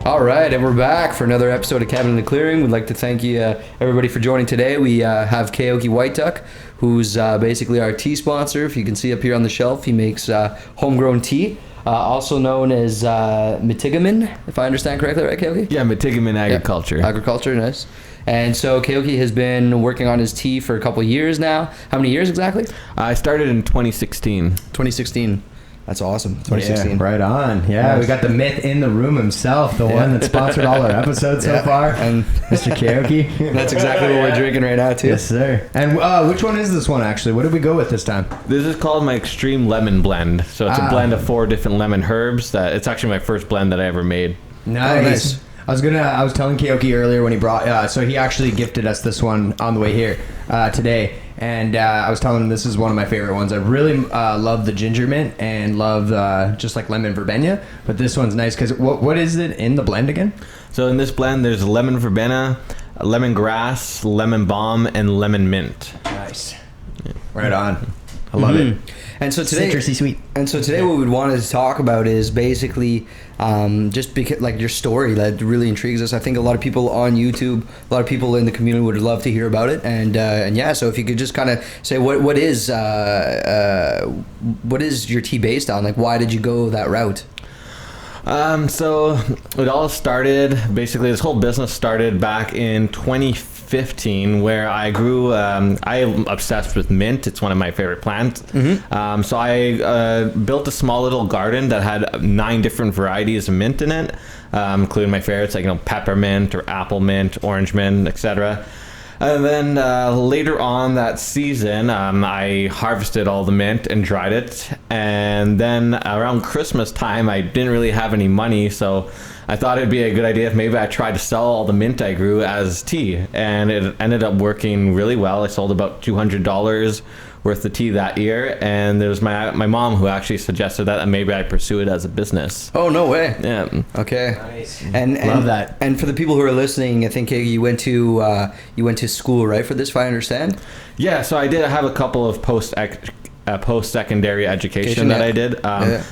All right, and we're back for another episode of Cabin in the Clearing. We'd like to thank you, everybody, for joining today. We have Kayo-Tea White Duck, who's basically our tea sponsor. If you can see up here on the shelf, he makes homegrown tea, also known as Mitigomin, if I understand correctly, right, Kayo-Tea? Yeah, Mitigomin agriculture. Yeah, agriculture, nice. And so Kayo-Tea has been working on his tea for a couple of years now. How many years exactly? I started in 2016. 2016. That's awesome. 2016. Yeah, right on. Yeah, we got the myth in the room himself, the one that sponsored all our episodes so far, and Mr. Kayo-Tea. That's exactly what we're drinking right now, too. Yes, sir. And which one is this one, actually? What did we go with this time? This is called my Extreme Lemon Blend. So it's a blend of 4 different lemon herbs. It's actually my first blend that I ever made. Nice. I was telling Kayo-Tea earlier when he brought, so he actually gifted us this one on the way here today. And I was telling him this is one of my favorite ones. I really love the ginger mint and love just like lemon verbena. But this one's nice because what is it in the blend again? So in this blend, there's lemon verbena, lemongrass, lemon balm, and lemon mint. Nice. Yeah. Right on. I love it. And so today, citrusy sweet. And so today, what we wanted to talk about is basically just because, like, your story that really intrigues us. I think a lot of people on YouTube, a lot of people in the community would love to hear about it. And yeah, so if you could just kind of say what is your tea based on? Like, why did you go that route? So it all started, basically this whole business started back in 2015 where I grew, I'm obsessed with mint. It's one of my favorite plants. Mm-hmm. So I built a small little garden that had 9 different varieties of mint in it, including my favorites like peppermint or apple mint, orange mint, etc. And then later on that season, I harvested all the mint and dried it. And then around Christmas time, I didn't really have any money, so I thought it'd be a good idea if maybe I tried to sell all the mint I grew as tea. And it ended up working really well. I sold about $200 worth of tea that year, and there's my mom who actually suggested that maybe I pursue it as a business. Oh, no way. Yeah. Okay. Nice. And love that. And for the people who are listening, I think you went to school, right, for this, if I understand? Yeah, so I did have a couple of post-secondary education that I did.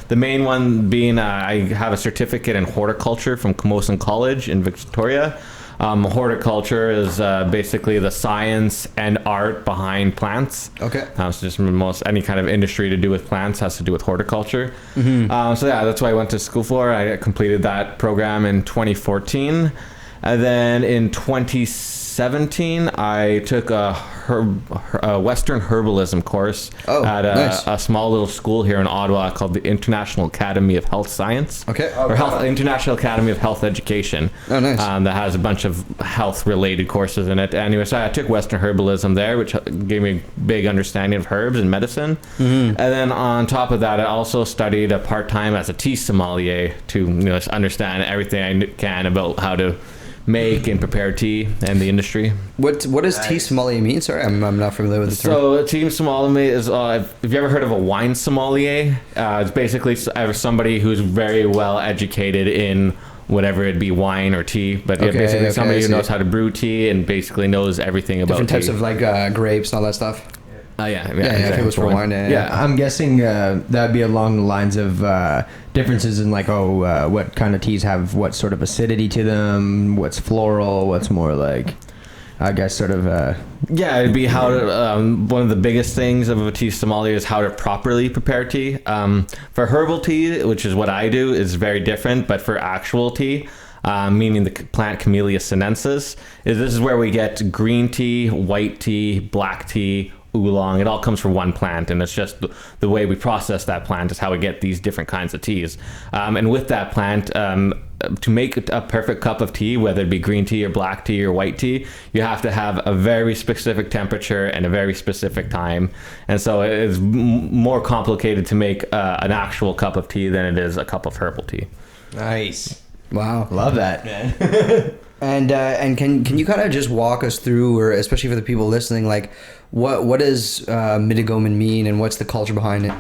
The main one being I have a certificate in horticulture from Camosun College in Victoria. Horticulture is basically the science and art behind plants. Okay. So just most any kind of industry to do with plants has to do with horticulture. Mm-hmm. So yeah, that's what I went to school for. I completed that program in 2014. And then in 2017, I took a Western herbalism course at a small little school here in Ottawa called the International Academy of Health Science. Okay. International Academy of Health Education. Oh, nice. That has a bunch of health-related courses in it. Anyway, so I took Western herbalism there, which gave me a big understanding of herbs and medicine. Mm-hmm. And then on top of that, I also studied part-time as a tea sommelier to understand everything I can about how to make and prepare tea and the industry. What does tea sommelier mean? Sorry, I'm not familiar with the term. So tea sommelier is, have you ever heard of a wine sommelier? It's basically somebody who's very well educated in whatever it be, wine or tea, but basically somebody who knows how to brew tea and basically knows everything about different types of like grapes and all that stuff. Exactly. If it was for wine. I'm guessing that'd be along the lines of differences in like what kind of teas have what sort of acidity to them, what's floral, what's more like, I guess sort of it'd be how to, one of the biggest things of a tea sommelier is how to properly prepare tea. For herbal tea, which is what I do, is very different, but for actual tea, meaning the plant Camellia sinensis, this is where we get green tea, white tea, black tea, oolong. It all comes from one plant, and it's just the way we process that plant is how we get these different kinds of teas. And with that plant, to make a perfect cup of tea, whether it be green tea or black tea or white tea, you have to have a very specific temperature and a very specific time. And so it's more complicated to make an actual cup of tea than it is a cup of herbal tea. Nice. Wow. Love that, man. And can you kind of just walk us through, or especially for the people listening, like what does Mitigomin mean, and what's the culture behind it?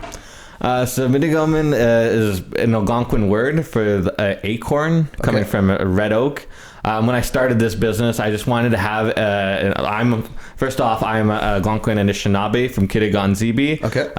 So Mitigomin is an Algonquin word for acorn, coming from a red oak. When I started this business, I just wanted to have I'm a Algonquin Anishinaabe from Kitigan-Zibi. Okay.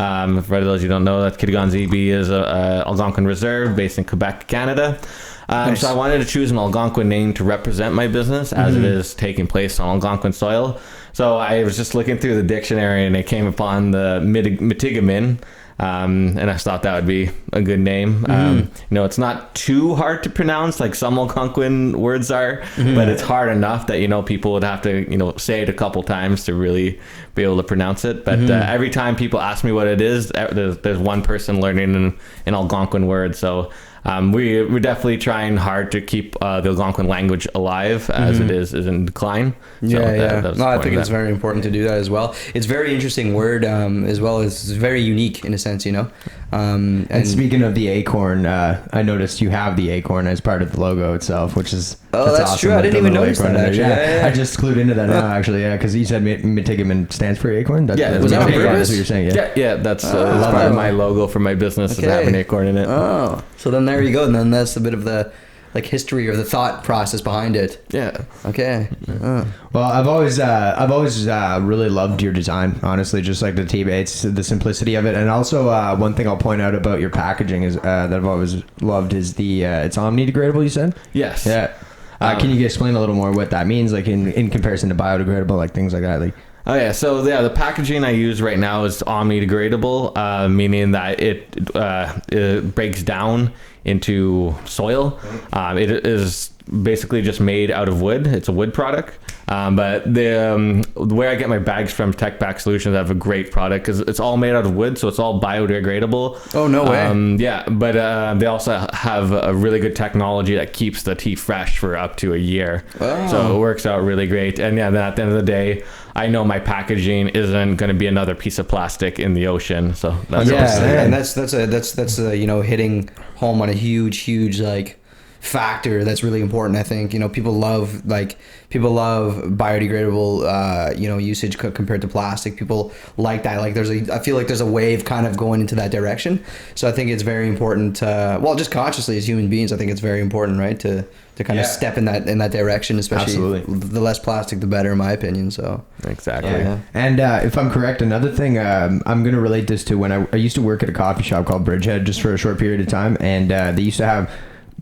For those you don't know, that Kitigan-Zibi is a Algonquin reserve based in Quebec, Canada. Nice. So I wanted to choose an Algonquin name to represent my business as it is taking place on Algonquin soil. So I was just looking through the dictionary and I came upon the Mitigomin. And I thought that would be a good name. It's not too hard to pronounce like some Algonquin words are, but it's hard enough that, people would have to, say it a couple times to really be able to pronounce it. But every time people ask me what it is, there's one person learning an Algonquin word. So we're definitely trying hard to keep the Algonquin language alive as it is in decline. So No, I think it's very important to do that as well. It's a very interesting word as well as it's very unique in a sense, And speaking of the acorn, I noticed you have the acorn as part of the logo itself, which is that's awesome. True. I didn't even notice that. Actually. I just clued into that now. Actually, because you said Mitigomin stands for acorn. Was that on purpose? That's what you're saying. Yeah. That's part of my logo for my business is having an acorn in it. Oh, so then there you go. And then that's a bit of the history or the thought process behind it. Yeah. Okay. Well, I've always really loved your design. Honestly, just like the tea baits, the simplicity of it, and also one thing I'll point out about your packaging is that I've always loved is the it's omni-degradable. You said? Yes. Yeah. Can you explain a little more what that means, like in comparison to biodegradable, like things like that, like? Oh yeah, so the packaging I use right now is omni-degradable, meaning that it breaks down into soil. It is basically just made out of wood. It's a wood product. But the where I get my bags from, Tech Back Solutions, have a great product because it's all made out of wood, so it's all biodegradable. Oh, no way. Yeah, but they also have a really good technology that keeps the tea fresh for up to a year. Oh. So it works out really great. And yeah, then at the end of the day, I know my packaging isn't going to be another piece of plastic in the ocean. So that's and that's hitting home on a huge factor that's really important. I think people love biodegradable usage compared to plastic. People like that. I feel like there's a wave kind of going into that direction. So I think it's very important just consciously as human beings, I think it's very important, right, to kind of step in that direction, especially the less plastic the better, in my opinion. So exactly. And if I'm correct, another thing I'm going to relate this to when I used to work at a coffee shop called Bridgehead just for a short period of time, and they used to have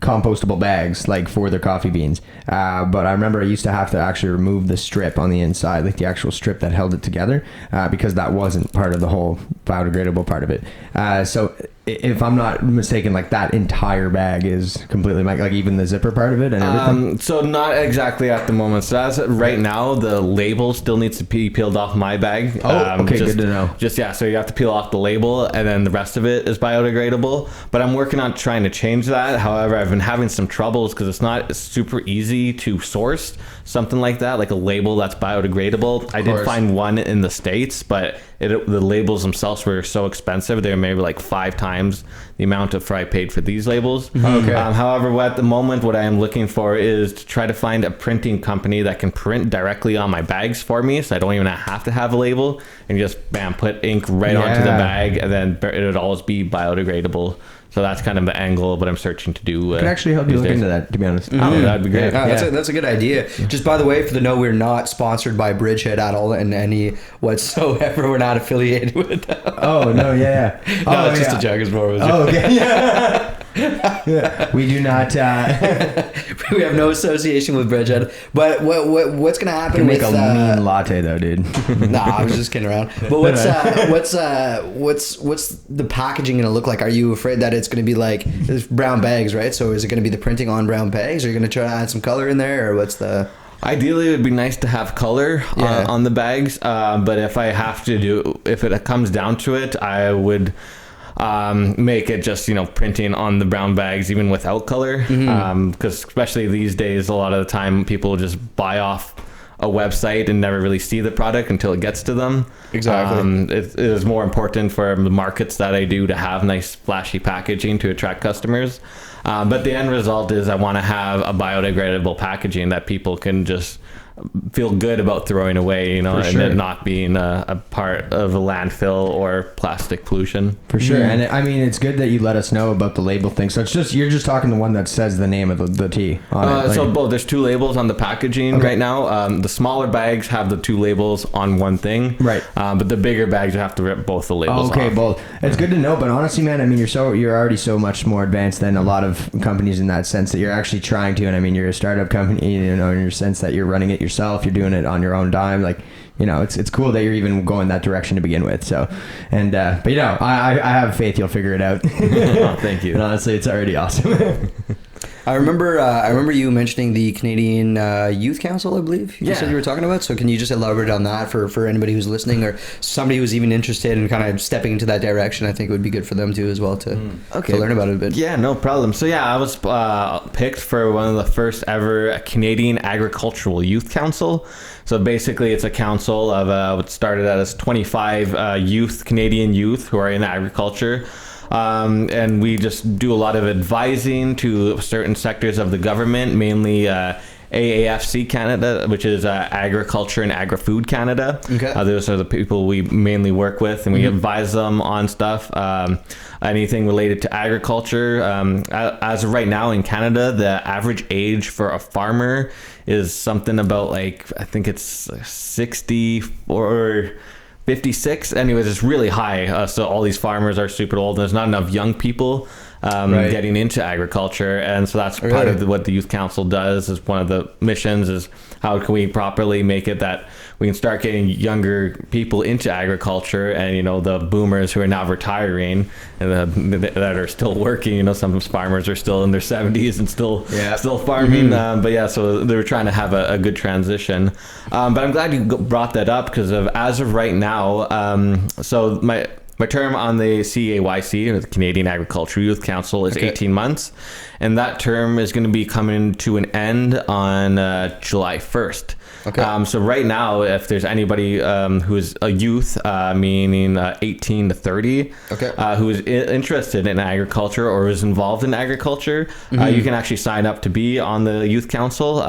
compostable bags for their coffee beans, but I remember I used to have to actually remove the strip on the inside, like the actual strip that held it together, because that wasn't part of the whole biodegradable part of it. So if I'm not mistaken, that entire bag is completely even the zipper part of it and everything. So not exactly at the moment. So as right now, the label still needs to be peeled off my bag. Okay, good to know. So you have to peel off the label, and then the rest of it is biodegradable. But I'm working on trying to change that. However, I've been having some troubles because it's not super easy to source something like that, like a label that's biodegradable. I did find one in the States, but the labels themselves were so expensive. They were maybe 5 times the amount of I paid for these labels. Okay. However, at the moment, what I am looking for is to try to find a printing company that can print directly on my bags for me, so I don't even have to have a label, and just put ink right onto the bag, and then it would always be biodegradable. So that's kind of the angle of what I'm searching to do. I can actually help you look into that, to be honest. Oh, that'd be great. That's a good idea. Just by the way, for the note, we're not sponsored by Bridgehead at all in any whatsoever. We're not affiliated with them. Oh, no, yeah. No, it's just a joke. It's more of a joke. Oh, okay. Yeah. We do not. We have no association with Bridgehead. But what's going to happen? You can make a mean latte, though, dude. Nah, I was just kidding around. But what's the packaging going to look like? Are you afraid that it's going to be there's brown bags, right? So is it going to be the printing on brown bags? Are you going to try to add some color in there, or what's the? Ideally, it would be nice to have color on the bags, but if it comes down to it, I would make it just printing on the brown bags even without color, because especially these days, a lot of the time people just buy off a website and never really see the product until it gets to them. Exactly. It is more important for the markets that I do to have nice flashy packaging to attract customers. But the end result is I want to have a biodegradable packaging that people can just feel good about throwing away, and it not being a part of a landfill or plastic pollution. For sure. And I mean, it's good that you let us know about the label thing. So you're just talking the one that says the name of the tea on it. So both, there's 2 labels on the packaging right now. The smaller bags have the 2 labels on one thing. Right. But the bigger bags, you have to rip both the labels off. Both. It's good to know, but honestly, man, I mean, you're already so much more advanced than a lot of companies in that sense that you're actually trying to. And I mean, you're a startup company, in your sense that you're running it yourself, you're doing it on your own dime. Like, it's cool that you're even going that direction to begin with. So, and but I have faith you'll figure it out. Oh, thank you. And honestly, it's already awesome. I remember you mentioning the Canadian Youth Council, I believe you said you were talking about. So can you just elaborate on that for anybody who's listening or somebody who's even interested in kind of stepping into that direction? I think it would be good for them too as well to learn about it a bit. Yeah, no problem. So I was picked for one of the first ever Canadian Agricultural Youth Council. So basically it's a council of what started as 25 Canadian youth who are in agriculture. And we just do a lot of advising to certain sectors of the government, mainly AAFC Canada, which is Agriculture and Agri-Food Canada. Okay. Those are the people we mainly work with, and we advise them on stuff, anything related to agriculture. As of right now in Canada, the average age for a farmer is something about I think it's 60 or 56. Anyways, it's really high. So all these farmers are super old. There's not enough young people getting into agriculture, and so that's part of what the Youth Council does. Is one of the missions is how can we properly make it that we can start getting younger people into agriculture, and the boomers who are now retiring and that are still working. Some farmers are still in their 70s and still farming. So they were trying to have a good transition. But I'm glad you brought that up because as of right now, so my term on the CAYC, or the Canadian Agricultural Youth Council, is 18 months, and that term is going to be coming to an end on July 1st. Okay. So right now, if there's anybody who is a youth, meaning 18 to 30, who is interested in agriculture or is involved in agriculture, you can actually sign up to be on the Youth Council.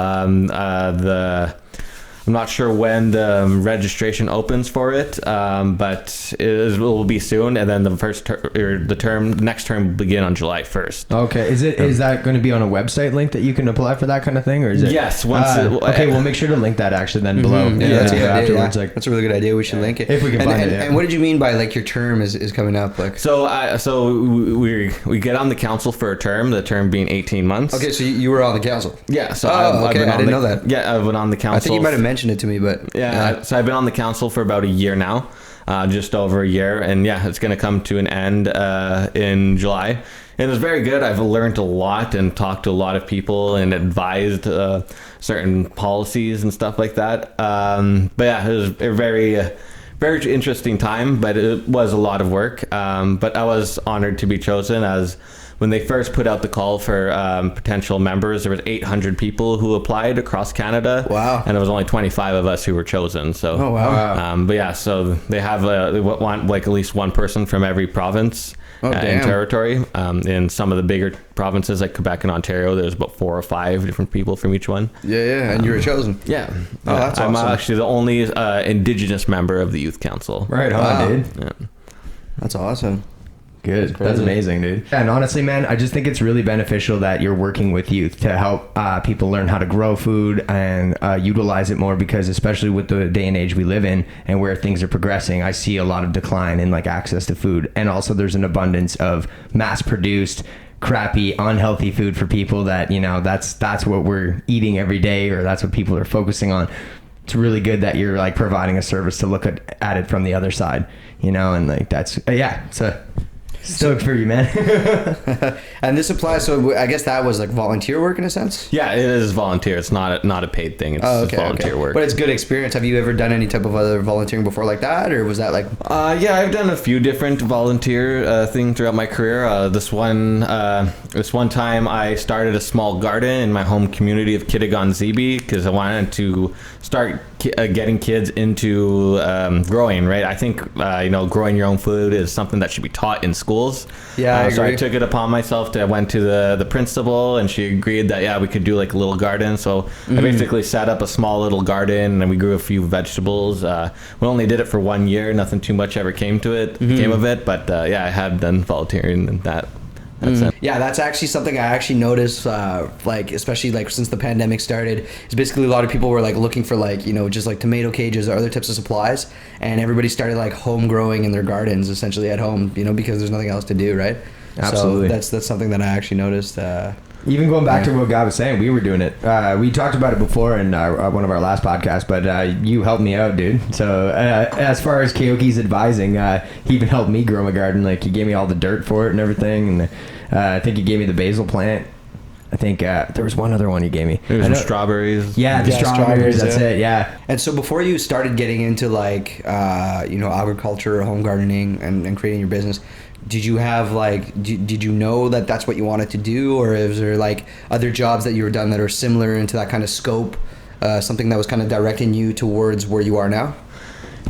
I'm not sure when the registration opens for it, but it will be soon, and then the next term will begin on July 1st. Okay, is that going to be on a website link that you can apply for that kind of thing, or is it? Yes. We'll make sure to link that actually then below. That's a good idea. That's a really good idea. We should link it if we can find it. And what did you mean by your term is coming up? So we get on the council for a term. The term being 18 months. Okay, so you were on the council. Yeah. So I didn't know that. Yeah, I've been on the council. I think you might have mentioned it to me, but so I've been on the council for about a year now, just over a year, and it's going to come to an end in July, and it's very good. I've learned a lot and talked to a lot of people and advised certain policies and stuff like that. It was a very interesting time, but it was a lot of work. But I was honored to be chosen as. When they first put out the call for potential members, there was 800 people who applied across Canada. Wow! And there was only 25 of us who were chosen. So, oh wow! So they have they want at least one person from every province and territory. In some of the bigger provinces like Quebec and Ontario, there's about 4 or 5 different people from each one. Yeah, and you were chosen. Yeah. Oh, that's awesome. I'm actually the only Indigenous member of the Youth Council. Right on, dude. Yeah. That's awesome. Good. That's amazing, dude. And honestly, man, I just think it's really beneficial that you're working with youth to help people learn how to grow food and utilize it more, because especially with the day and age we live in and where things are progressing, I see a lot of decline in access to food. And also there's an abundance of mass produced crappy, unhealthy food for people that, that's what we're eating every day, or that's what people are focusing on. It's really good that you're providing a service to look at it from the other side, and that's, so stoked for you, man. And this applies, so I guess that was volunteer work in a sense? Yeah, it is volunteer. It's not a paid thing. It's just volunteer work. But it's good experience. Have you ever done any type of other volunteering before like that, or was that Yeah, I've done a few different volunteer things throughout my career. This one time I started a small garden in my home community of Kitigan-Zibi, because I wanted to start getting kids into growing, right? I think, growing your own food is something that should be taught in schools. Yeah, I agree. So I took it upon myself I went to the principal, and she agreed that, yeah, we could do like a little garden. So I basically set up a small little garden, and we grew a few vegetables. We only did it for 1 year. Nothing too much ever came of it. But I have done volunteering in that. Yeah, that's actually something I actually noticed, especially like since the pandemic started, is basically a lot of people were like looking for like, just like tomato cages or other types of supplies, and everybody started like home growing in their gardens essentially at home, because there's nothing else to do, right? Absolutely. So that's something that I actually noticed. Even going back to what Guy was saying, we were doing it. We talked about it before in one of our last podcasts, but you helped me out, dude. So as far as Kayo-Tea's advising, he even helped me grow my garden. Like, he gave me all the dirt for it and everything, and I think he gave me the basil plant. I think there was one other one he gave me. There was some strawberries. Yeah, the strawberries. That's it. Yeah. And so before you started getting into like agriculture, home gardening, and creating your business, did you have did you know that that's what you wanted to do, or is there like other jobs that you were done that are similar into that kind of scope, something that was kind of directing you towards where you are now?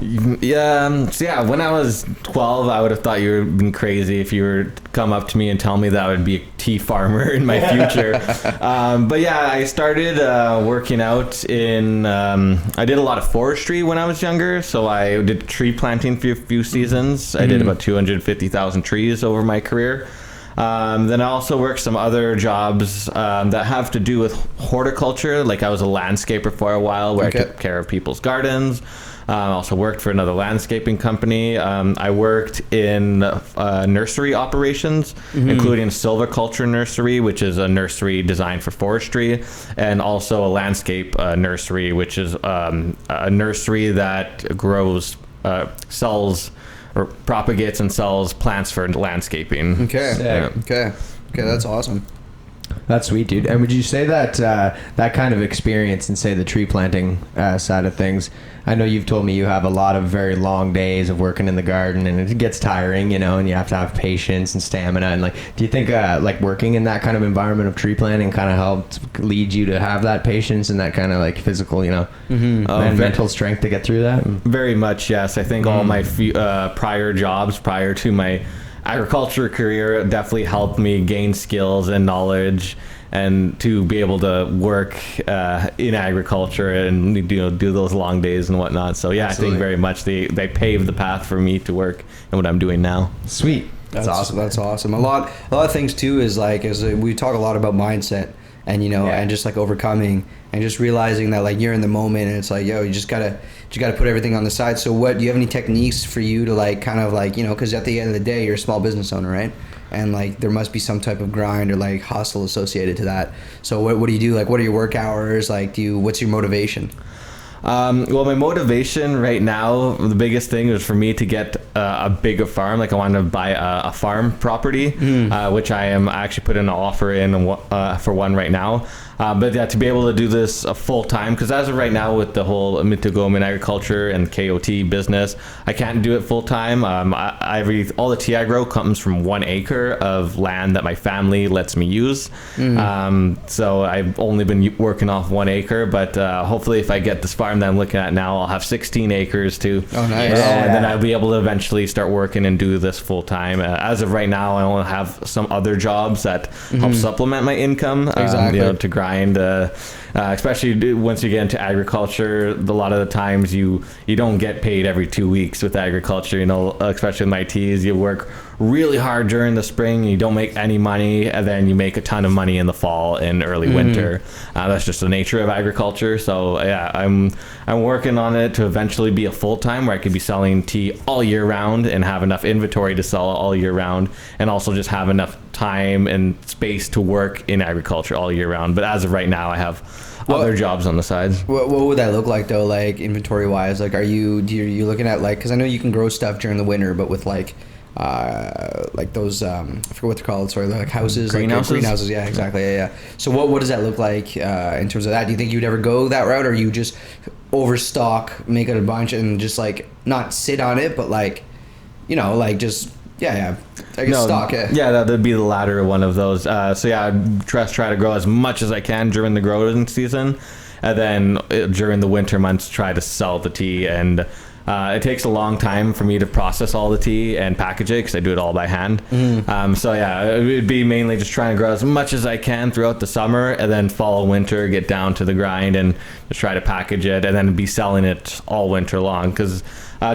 Yeah. When I was 12, I would have thought you were been crazy if you were to come up to me and tell me that I would be a tea farmer in my future. But yeah, I started working out in. I did a lot of forestry when I was younger, so I did tree planting for a few seasons. I did about 250,000 trees over my career. Then I also worked some other jobs that have to do with horticulture. Like, I was a landscaper for a while, where I took care of people's gardens. I also worked for another landscaping company. I worked in nursery operations, including silviculture nursery, which is a nursery designed for forestry, and also a landscape nursery, which is a nursery that grows, sells, or propagates and sells plants for landscaping. Okay, that's awesome. That's sweet, dude. And would you say that that kind of experience in, say, the tree planting side of things, I know you've told me you have a lot of very long days of working in the garden, and it gets tiring, and you have to have patience and stamina. And like, do you think like working in that kind of environment of tree planting kind of helped lead you to have that patience and that kind of like physical, and mental strength to get through that? Very much, yes. I think all my prior jobs prior to my agriculture career definitely helped me gain skills and knowledge, and to be able to work in agriculture and do those long days and whatnot. So yeah, absolutely. I think very much they paved the path for me to work in what I'm doing now. Sweet. That's awesome. That's awesome. A lot of things too is like, we talk a lot about mindset, and and just like overcoming and just realizing that like you're in the moment, and it's like, yo, you gotta put everything on the side. So what, do you have any techniques for you to like kind of like, because at the end of the day, you're a small business owner, right? And like there must be some type of grind or like hustle associated to that. So what do you do? Like, what are your work hours? Like, what's your motivation? Well, my motivation right now, the biggest thing is for me to get a bigger farm. Like, I want to buy a farm property, which I am actually putting an offer in for one right now. But yeah, to be able to do this full time, because as of right now with the whole Mitigomin agriculture and Kayo-Tea business, I can't do it full time. All the tea I grow comes from 1 acre of land that my family lets me use. So I've only been working off 1 acre, but hopefully if I get this farm that I'm looking at now, I'll have 16 acres too. Oh, nice. And then I'll be able to eventually start working and do this full time. As of right now, I only have some other jobs that help supplement my income. Exactly. To grind. Especially once you get into agriculture, a lot of the times you don't get paid every 2 weeks with agriculture. Especially with my teas, you work really hard during the spring, you don't make any money, and then you make a ton of money in the fall and early winter. That's just the nature of agriculture. So yeah, I'm working on it to eventually be a full-time where I could be selling tea all year round and have enough inventory to sell all year round, and also just have enough time and space to work in agriculture all year round. But as of right now, I have other jobs on the sides. What would that look like though, like inventory wise? Like, are you looking at like, because I know you can grow stuff during the winter, but with like those I forget what they're called, sorry, like houses, greenhouses. Yeah, exactly. Yeah. So what does that look like in terms of that? Do you think you'd ever go that route, or you just overstock, make it a bunch, and just like not sit on it, but like like just I guess stock it. Yeah, that'd be the latter one of those. So yeah, I try to grow as much as I can during the growing season, and then during the winter months try to sell the tea. And it takes a long time for me to process all the tea and package it because I do it all by hand. So yeah, it would be mainly just trying to grow as much as I can throughout the summer, and then fall, winter, get down to the grind and just try to package it, and then be selling it all winter long. Because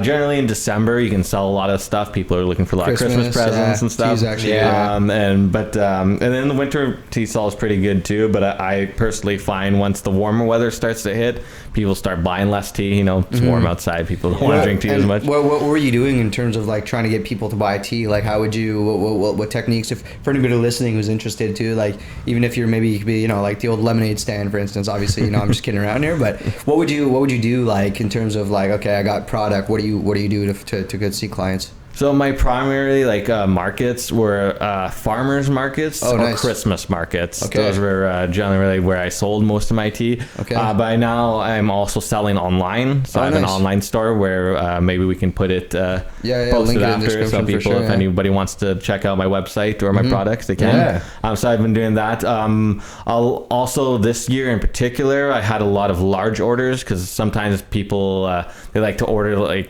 generally in December you can sell a lot of stuff. People are looking for a lot of Christmas presents and stuff. Actually, and then the winter tea sell is pretty good too. But I personally find once the warmer weather starts to hit, people start buying less tea. You know, it's warm outside. People don't want to drink tea as much. What were you doing in terms of like trying to get people to buy tea? Like, how would you? What techniques? If for anybody listening who's interested too, like even if you're maybe you know like the old lemonade stand, for instance. Obviously, you know I'm just kidding around here. But what would you do like in terms of like, okay, I got product. What do you do to go see clients? So my primary markets were farmers markets or nice. Christmas markets. Okay. Those were generally where I sold most of my tea. Okay. But now I'm also selling online. So I have an online store where maybe we can put it posted after. So people, if anybody wants to check out my website or my products, they can. So I've been doing that. I'll also this year in particular, I had a lot of large orders because sometimes people they like to order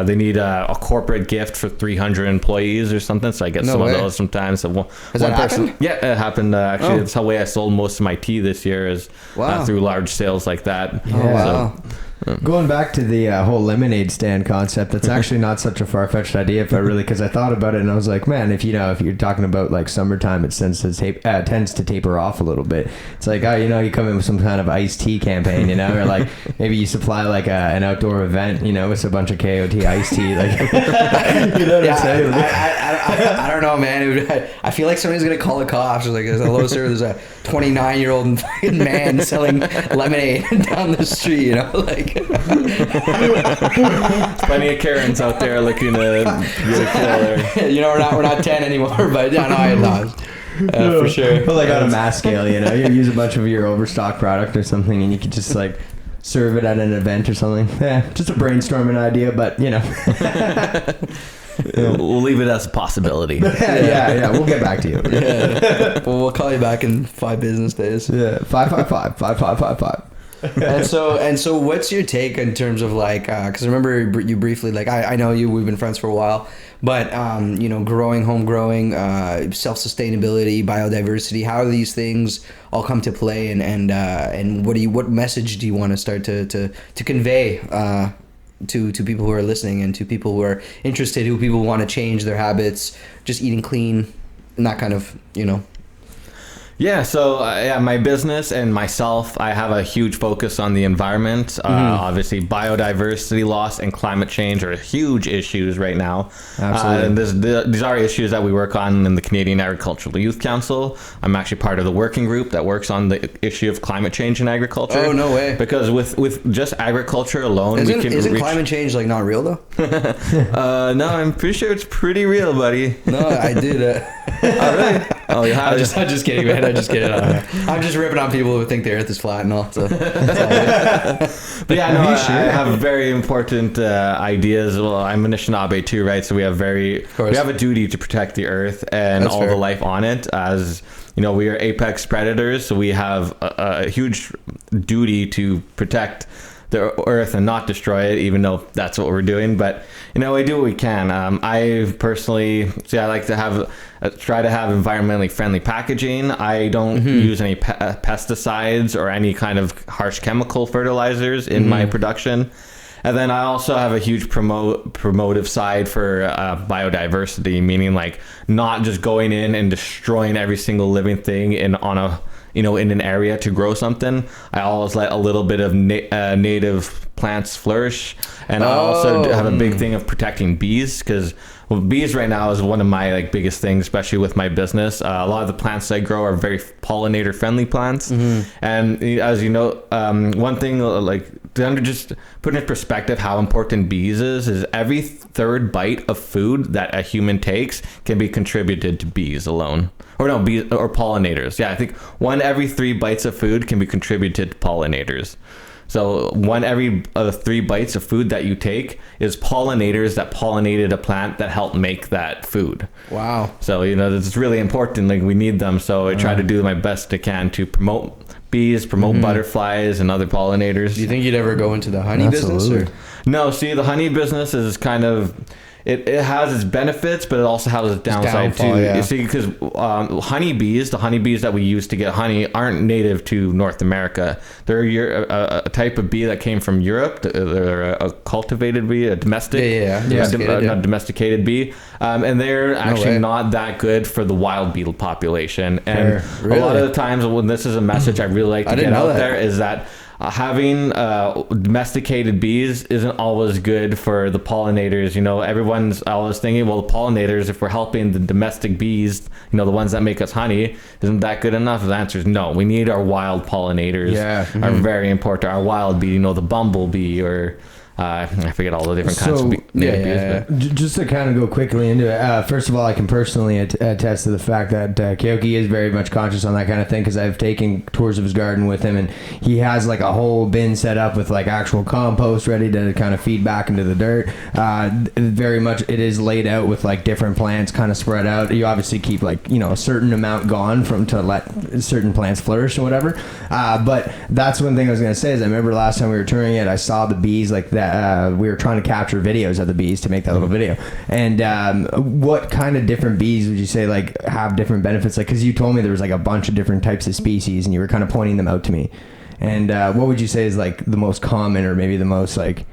they need a corporate gift for 300 employees or something, so I get of those sometimes. So Has that happened? Yeah, it happened actually. That's the way I sold most of my tea this year is through large sales like that. Wow. Going back to the whole lemonade stand concept, that's actually not such a far-fetched idea because I thought about it and I was like, man, if you're talking about like summertime, it tends to taper off a little bit. It's like, you come in with some kind of iced tea campaign, or like maybe you supply like an outdoor event, with a bunch of Kayo-Tea iced tea, like you know what I'm saying? I don't know, man. I feel like somebody's gonna call the cops. Like, hello, sir. There's a 29-year-old man selling lemonade down the street. Like. Plenty of Karens out there looking to get a killer. We're not 10 anymore, but yeah, no, I lost. For sure. But like on a mass scale, you use a bunch of your overstock product or something, and you could just like serve it at an event or something. Yeah, just a brainstorming idea, but we'll leave it as a possibility. Yeah, we'll get back to you. Well, we'll call you back in 5 business days. Yeah, 555. and so what's your take in terms of like because I remember you briefly, like I know you, we've been friends for a while, but home growing, self-sustainability, biodiversity, how do these things all come to play, and what message do you want to start to convey to people who are listening and to people who are interested, who people want to change their habits, just eating clean and that kind of Yeah, so my business and myself, I have a huge focus on the environment. Obviously, biodiversity loss and climate change are huge issues right now. Absolutely. And these are issues that we work on in the Canadian Agricultural Youth Council. I'm actually part of the working group that works on the issue of climate change in agriculture. Oh, no way. Because with just agriculture alone, isn't climate change like not real though? No, I'm pretty sure it's pretty real, buddy. No, I did. Oh, really? Oh, you have I'm just kidding, man. I'm just kidding. I'm just ripping on people who think the Earth is flat and all. So. But yeah, no, I have very important ideas. Well, I'm an Anishinaabe too, right? So we have a duty to protect the Earth and all the life on it. As we are apex predators, so we have a huge duty to protect the Earth and not destroy it, even though that's what we're doing. But we do what we can. I personally I like to try to have environmentally friendly packaging. I don't use any pesticides or any kind of harsh chemical fertilizers in my production. And then I also have a huge promotive side for biodiversity, meaning like not just going in and destroying every single living thing in an area to grow something. I always let a little bit of native plants flourish. And I also have a big thing of protecting bees, because bees right now is one of my biggest things, especially with my business. A lot of the plants I grow are very pollinator friendly plants. And as you know, one thing to just put in perspective how important bees is every third bite of food that a human takes can be contributed to bees alone. Bees or pollinators. Yeah, I think 1 every 3 bites of food can be contributed to pollinators. So 1 every 3 bites of food that you take is pollinators that pollinated a plant that helped make that food. Wow. So, it's really important. We need them. So I try to do my best I can to promote bees, promote butterflies and other pollinators. Do you think you'd ever go into the honey business? Or? No, see, the honey business is kind of... It has its benefits, but it also has its downside too. Yeah. You see, because honeybees, the honeybees that we use to get honey, aren't native to North America. They're a type of bee that came from Europe. They're a cultivated bee, a domestic, not domesticated bee, and they're actually not that good for the wild beetle population. And a lot of the times, when this is a message I really like to get out there, is that having domesticated bees isn't always good for the pollinators. Everyone's always thinking, well, the pollinators, if we're helping the domestic bees, the ones that make us honey, isn't that good enough? The answer is no. We need our wild pollinators. Are very important. Our wild bee, the bumblebee, or I forget all the different kinds of bees. Just to kind of go quickly into it, first of all, I can personally attest to the fact that Kayo-Tea is very much conscious on that kind of thing, because I've taken tours of his garden with him, and he has like a whole bin set up with like actual compost ready to kind of feed back into the dirt. Very much it is laid out with like different plants kind of spread out. You obviously keep like a certain amount gone to let certain plants flourish or whatever. But that's one thing I was going to say is I remember last time we were touring it, I saw the bees like that. We were trying to capture videos of the bees to make that little video. And what kind of different bees would you say like have different benefits? Like, because you told me there was like a bunch of different types of species, and you were kind of pointing them out to me. And what would you say is like the most common, or maybe the most like...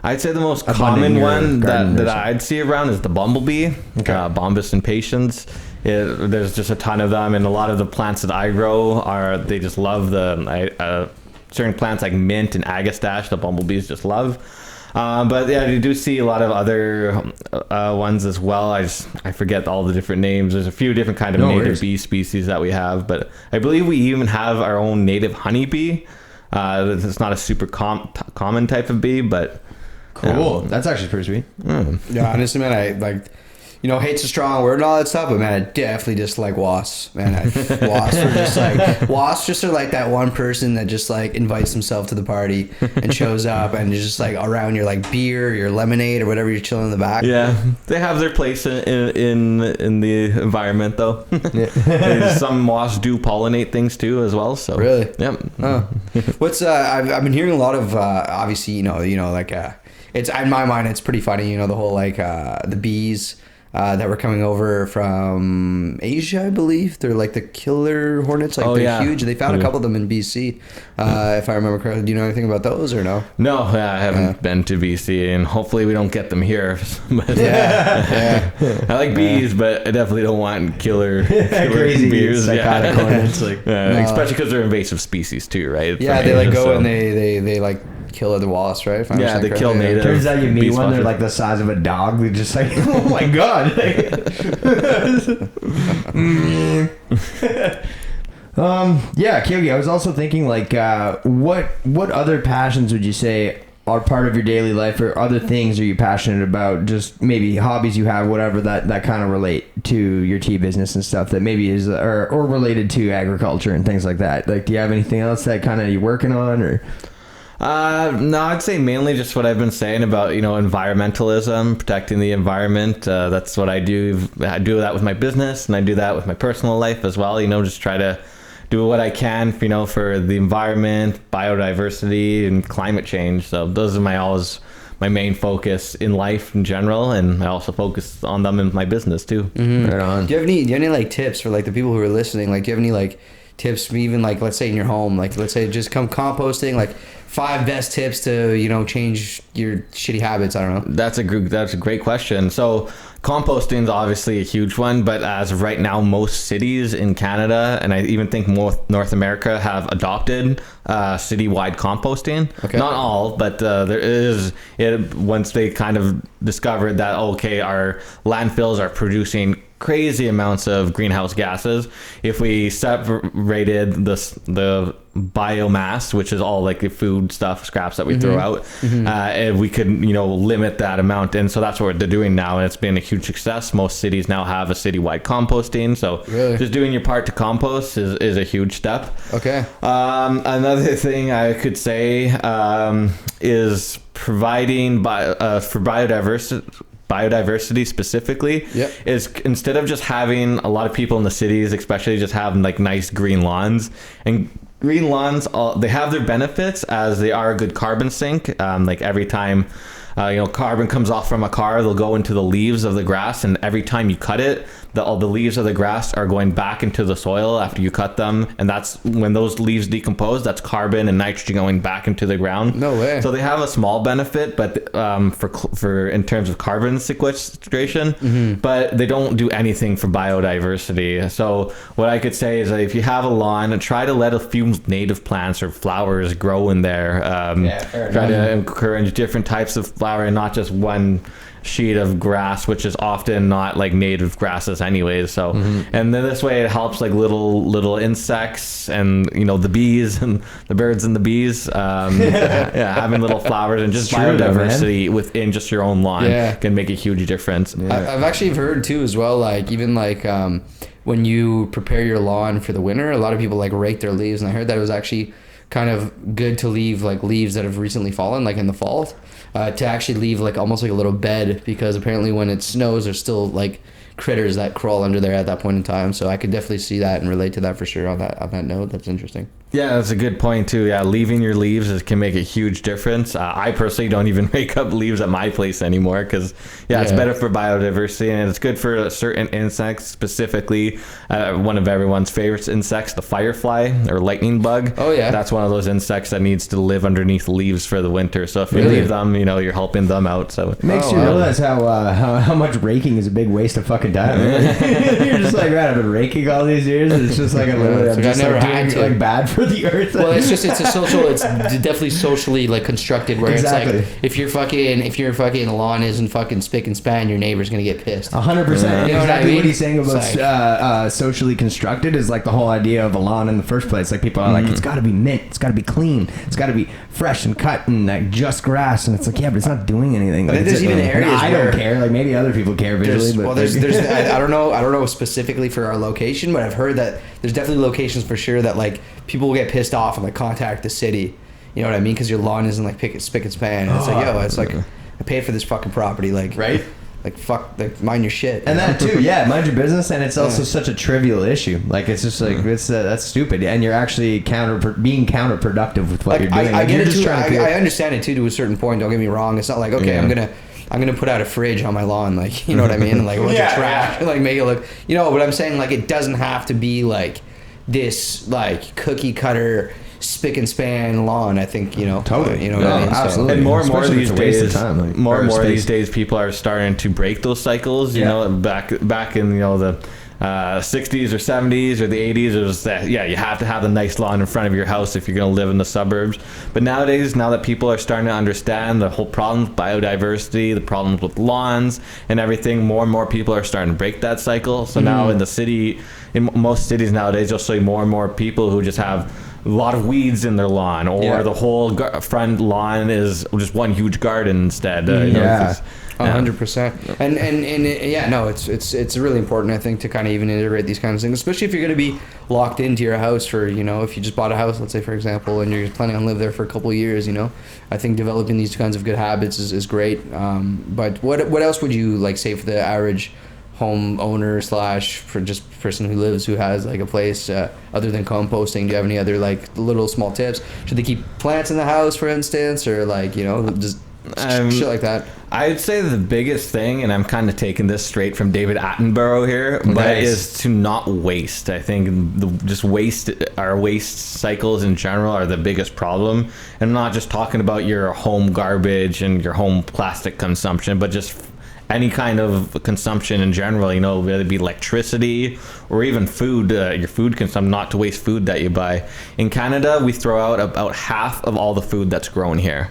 I'd say the most common one that I'd see around is the bumblebee, Bombus impatiens. There's just a ton of them, and a lot of the plants that I grow they just love the certain plants like mint and agastache. The bumblebees just love. But yeah, you do see a lot of other ones as well. I forget all the different names. There's a few different kind of native bee species that we have, but I believe we even have our own native honeybee. It's not a super common type of bee, but cool. That's actually pretty sweet. Yeah, honestly, man, I like. Hate's a strong word and all that stuff, but man, I definitely dislike wasps. Man, wasps just are like that one person that just like invites himself to the party and shows up and is just like around your like beer, your lemonade, or whatever you're chilling in the back. Yeah, they have their place in the environment though. Some wasps do pollinate things too as well. So really, yep. What's I've been hearing a lot of obviously like it's in my mind it's pretty funny. The whole like the bees. That were coming over from Asia, I believe. They're like the killer hornets. They're huge. They found a couple of them in BC, if I remember correctly. Do you know anything about those or no? No, I haven't been to BC, and hopefully we don't get them here. But, I like bees, but I definitely don't want killer crazy bees. Psychotic hornets. Especially because they're invasive species too, right? Yeah, they like go and they like kill other wasps, right? Yeah, they kill native. Turns out you meet one, they're like the size of a dog. They're just like, oh my god. Kayo-Tea, I was also thinking like, what other passions would you say are part of your daily life, or other things are you passionate about? Just maybe hobbies you have, whatever that kind of relate to your tea business and stuff that maybe is or related to agriculture and things like that. Like, do you have anything else that kind of you're working on or? No, I'd say mainly just what I've been saying about, environmentalism, protecting the environment. That's what I do. I do that with my business, and I do that with my personal life as well. Just try to do what I can, for the environment, biodiversity, and climate change. So those are my main focus in life in general, and I also focus on them in my business too. Mm-hmm. Right on. Do you have any like tips for like the people who are listening? Like, do you have any like tips, even like let's say in your home, like let's say just come composting, like 5 best tips to change your shitty habits? I don't know. That's a great question. So composting is obviously a huge one, but as of right now, most cities in Canada, and I even think North America, have adopted citywide composting. Okay. Not all, but there is it once they kind of discovered that our landfills are producing crazy amounts of greenhouse gases. If we separated the biomass, which is all like the food stuff, scraps that we throw out, and we could limit that amount. And so that's what they're doing now, and it's been a huge success. Most cities now have a citywide composting, so just doing your part to compost is a huge step. Okay. Another thing I could say is providing for biodiversity specifically, is instead of just having a lot of people in the cities especially just having like nice green lawns, and green lawns, they have their benefits as they are a good carbon sink. Like every time carbon comes off from a car, they'll go into the leaves of the grass, and every time you cut it, all the leaves of the grass are going back into the soil after you cut them, and that's when those leaves decompose. That's carbon and nitrogen going back into the ground. No way. So they have a small benefit, but for in terms of carbon sequestration, but they don't do anything for biodiversity. So what I could say is that if you have a lawn, try to let a few native plants or flowers grow in there. Try to encourage different types of flower and not just one sheet of grass, which is often not like native grasses anyways. So and then this way it helps like little insects and the bees and the birds and the bees having little flowers and just biodiversity within just your own lawn can make a huge difference. I've actually heard too as well, like even like when you prepare your lawn for the winter, a lot of people like rake their leaves, and I heard that it was actually kind of good to leave like leaves that have recently fallen like in the fall, to actually leave like almost like a little bed, because apparently when it snows there's still like critters that crawl under there at that point in time. So I could definitely see that and relate to that for sure on that note. That's interesting. Yeah, that's a good point too. Yeah, leaving your leaves can make a huge difference. I personally don't even rake up leaves at my place anymore because it's better for biodiversity, and it's good for certain insects, specifically one of everyone's favorite insects, the firefly or lightning bug. Oh yeah, that's one of those insects that needs to live underneath leaves for the winter. So if you leave them, you're helping them out. So it makes you realize how much raking is a big waste of fucking time. You're just like, right, I've been raking all these years, and it's just like I'm just like doing like bad for the earth. Well, it's definitely socially like constructed, where it's like if your fucking lawn isn't fucking spick and span, your neighbor's gonna get pissed. 100%. You know what I mean? What he's saying about socially constructed is like the whole idea of a lawn in the first place. Like people are like, it's got to be mint, it's got to be clean, it's got to be fresh and cut and like just grass, and it's like, yeah, but it's not doing anything. Like, there's even areas I don't care. Like maybe other people care visually, but there's I don't know specifically for our location, but I've heard that there's definitely locations for sure that like people will get pissed off and like contact the city. You know what I mean? Because your lawn isn't like spick and span. And it's like, it's like I paid for this fucking property, like right. Like fuck, like mind your shit. And that too, mind your business. And it's also such a trivial issue. Like it's just like that's stupid, and you're actually being counterproductive with what you're doing. I get it too. I understand it too to a certain point. Don't get me wrong. It's not like I'm gonna put out a fridge on my lawn, like, you know what I mean? Like a bunch of trash, like make it look, but I'm saying like it doesn't have to be like this like cookie cutter spick and span lawn. I think totally. You know what I mean? Absolutely. And more and more these days, these days, people are starting to break those cycles. You know, back in the 60s or 70s or the 80s, it was that you have to have the nice lawn in front of your house if you're going to live in the suburbs. But nowadays, now that people are starting to understand the whole problems with biodiversity, the problems with lawns and everything, more and more people are starting to break that cycle. So now in most cities nowadays, you'll see more and more people who just have a lot of weeds in their lawn, or the whole front lawn is just one huge garden instead. 100%. And it's really important, I think, to kind of even integrate these kinds of things, especially if you're going to be locked into your house for, if you just bought a house, let's say, for example, and you're planning on living there for a couple of years, I think developing these kinds of good habits is great. But what else would you like say for the average homeowner / for just person who has like a place other than composting? Do you have any other like little small tips? Should they keep plants in the house, for instance, or like just shit like that? I'd say the biggest thing, and I'm kind of taking this straight from David Attenborough here, but is to not waste. I think our waste cycles in general are the biggest problem. And I'm not just talking about your home garbage and your home plastic consumption, but just any kind of consumption in general, whether it be electricity or even food, your food consumption, not to waste food that you buy. In Canada, we throw out about half of all the food that's grown here.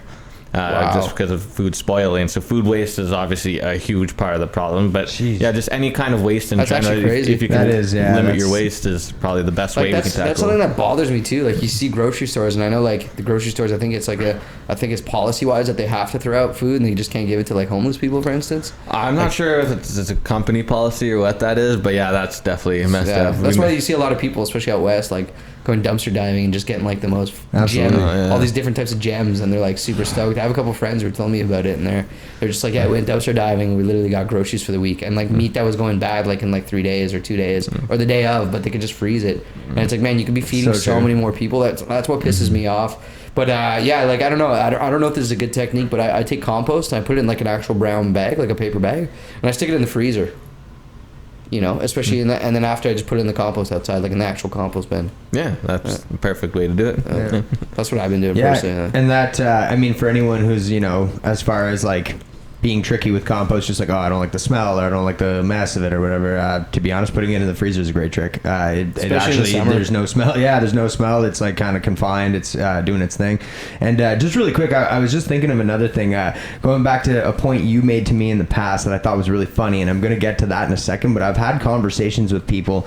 Just because of food spoiling. So food waste is obviously a huge part of the problem. But just any kind of waste in general, if you can limit your waste, is probably the best way we can tackle. That's something that bothers me too. Like you see grocery stores, and I know like the grocery stores, I think it's policy wise that they have to throw out food and they just can't give it to like homeless people, for instance. I'm not sure if it's a company policy or what that is, but that's definitely messed up. That's why you see a lot of people, especially out west, like going dumpster diving and just getting like the most all these different types of gems, and they're like super stoked. I have a couple friends who were telling me about it, and they're just like, yeah, we went dumpster diving and we literally got groceries for the week, and like meat that was going bad like in like 3 days or 2 days or the day of, but they could just freeze it. And it's like, man, you could be feeding so many more people. That's what pisses me off. But yeah, like I don't know if this is a good technique, but I take compost and I put it in like an actual brown bag, like a paper bag, and I stick it in the freezer. You know, especially in that, and then after I just put it in the compost outside, like in the actual compost bin. Yeah, that's the perfect way to do it. That's what I've been doing personally. And that, I mean, for anyone who's, you know, as far as like being tricky with compost, just like, oh, I don't like the smell, or I don't like the mess of it, or whatever. To be honest, putting it in the freezer is a great trick. It actually, there's no smell. Yeah, there's no smell. It's like kind of confined. It's doing its thing. And just really quick, I was just thinking of another thing. Going back to a point you made to me in the past that I thought was really funny, and I'm going to get to that in a second. But I've had conversations with people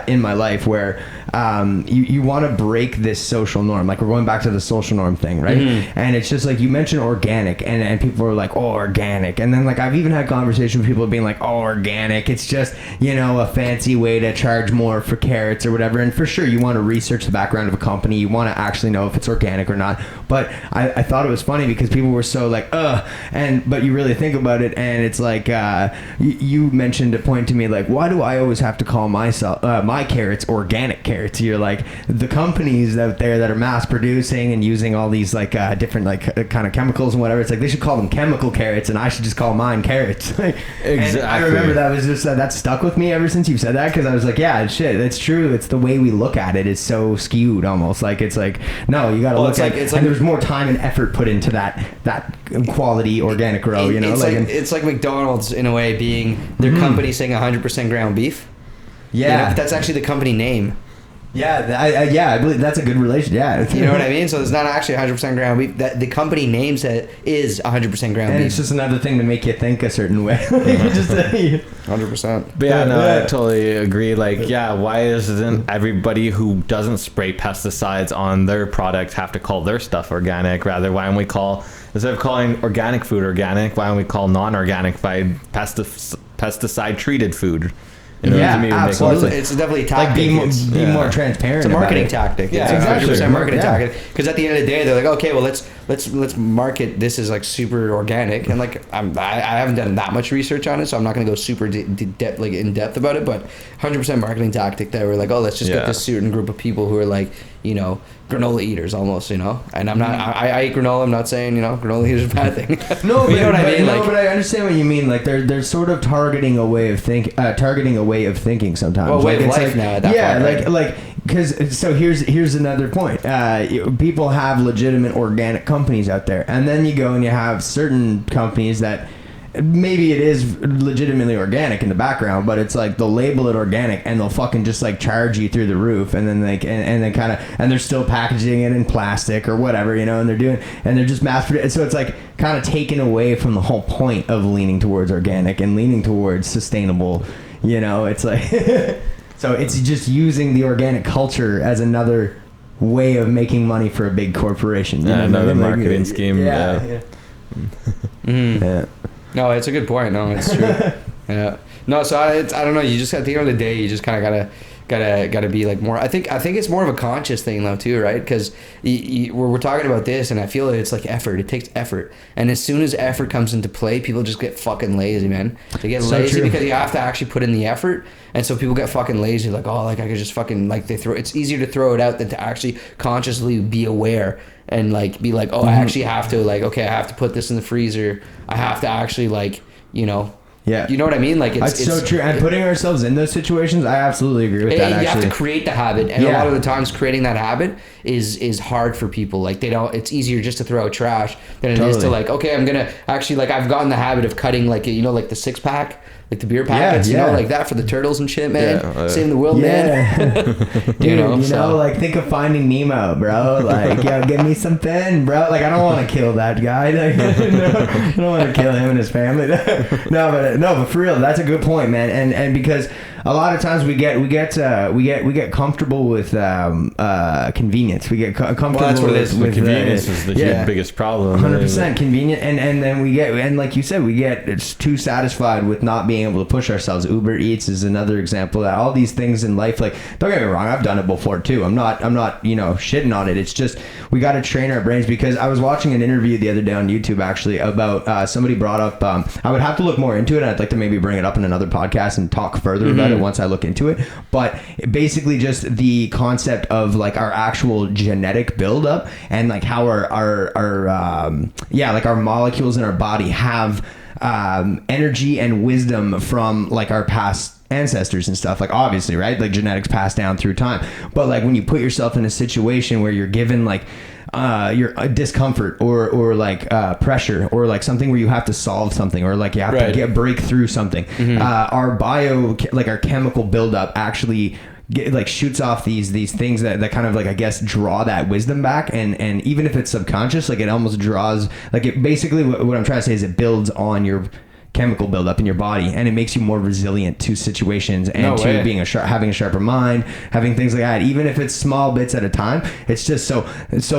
in my life where you want to break this social norm. Like, we're going back to the social norm thing, right? And it's just like, you mentioned organic, and people are like, oh, organic. And then like I've even had conversations with people being like, oh, organic, it's just, you know, a fancy way to charge more for carrots or whatever. And for sure, you want to research the background of a company. You want to actually know if it's organic or not. But I thought it was funny because people were so like, but you really think about it, and it's like, you mentioned a point to me like, why do I always have to call my carrots organic carrots? You're like, the companies out there that are mass producing and using all these like different like kind of chemicals and whatever, it's like they should call them chemical carrots, and I should just call mine carrots. Exactly. And I remember that was just that stuck with me ever since you said that, because I was like, yeah, shit, it's true. It's the way we look at it is so skewed almost. Like, it's like, no, you got to look at it. And there's more time and effort put into that quality organic grow. You know, it's like McDonald's in a way being their company saying 100% ground beef. Yeah, you know, but that's actually the company name. Yeah, I believe that's a good relation. Yeah, you know what I mean. So it's not actually 100% ground beef. That the company names it is 100% ground beef. And it's just another thing to make you think a certain way. 100%. But yeah, no, I totally agree. Like, yeah, why isn't everybody who doesn't spray pesticides on their product have to call their stuff organic? Rather, why don't we call, instead of calling organic food organic, why don't we call non-organic by pesticide treated food? You know, yeah, absolutely. It's definitely a tactic. Like be more transparent. It's a marketing tactic. Yeah, it's exactly. 100% marketing tactic. Because at the end of the day, they're like, okay, well, let's market this as like super organic. And like, I haven't done that much research on it, so I'm not going to go super in depth about it. But 100% marketing tactic that we're like, oh, let's just get this certain group of people who are like, you know, granola eaters almost, you know. And I'm not, I eat granola. I'm not saying, you know, granola eaters is a bad thing. No, but you know what I mean. No, but I understand what you mean. Like, they're sort of targeting a way of thinking sometimes. Well, way of life like, now at that point. Like because so here's another point. People have legitimate organic companies out there, and then you go and you have certain companies that maybe it is legitimately organic in the background, but it's like they'll label it organic and they'll fucking just like charge you through the roof, and then like and then kind of, and they're still packaging it in plastic or whatever, you know, and they're just mass produced. So it's like kind of taken away from the whole point of leaning towards organic and leaning towards sustainable, you know. It's like so it's just using the organic culture as another way of making money for a big corporation. You know, another marketing scheme. Yeah. Yeah. No, it's a good point. No, it's true. Yeah. No, so I don't know. You just at the end of the day, you just kind of gotta be like more. I think it's more of a conscious thing though too, right? Because we're talking about this, and I feel it's like effort. It takes effort, and as soon as effort comes into play, people just get fucking lazy, man. They get lazy because you have to actually put in the effort, and so people get fucking lazy. Like, oh, like I could just fucking like it's easier to throw it out than to actually consciously be aware. And like be like, oh, I actually have to like, okay, I have to put this in the freezer. I have to actually like, you know, yeah, you know what I mean? Like it's so true. And putting ourselves in those situations, I absolutely agree with that. You have to create the habit, and a lot of the times creating that habit is hard for people. Like they don't. It's easier just to throw out trash than it is to like, okay, I'm gonna actually like I've gotten the habit of cutting like, you know, like the 6-pack. Like the beer packets, you know, like that for the turtles and shit, man. Saving the world, man. Dude, you know, like think of Finding Nemo, bro. Like, yo, give me some pen, bro. Like, I don't want to kill that guy. Like, I don't want to kill him and his family. No, but for real, that's a good point, man. And because a lot of times we get comfortable with convenience. We get comfortable. Well, that's what it is. With convenience is the biggest problem. 100% convenient, and then we get, and like you said, it's too satisfied with not being able to push ourselves. Uber Eats is another example of that. All these things in life, like, don't get me wrong, I've done it before too. I'm not shitting on it. It's just we got to train our brains, because I was watching an interview the other day on YouTube actually about somebody brought up. I would have to look more into it. I'd like to maybe bring it up in another podcast and talk further about it once I look into it. But basically, just the concept of like our actual genetic buildup, and like how our molecules in our body have energy and wisdom from like our past ancestors and stuff. Like, obviously, right, like genetics passed down through time, but like when you put yourself in a situation where you're given like your discomfort or like pressure, or like something where you have to solve something, or like you have to break through something, our our chemical buildup actually shoots off these things that kind of like, I guess, draw that wisdom back, and even if it's subconscious, like it almost draws, like, it basically, what I'm trying to say is it builds on your chemical buildup in your body, and it makes you more resilient to situations, and being having a sharper mind, having things like that, even if it's small bits at a time. It's just so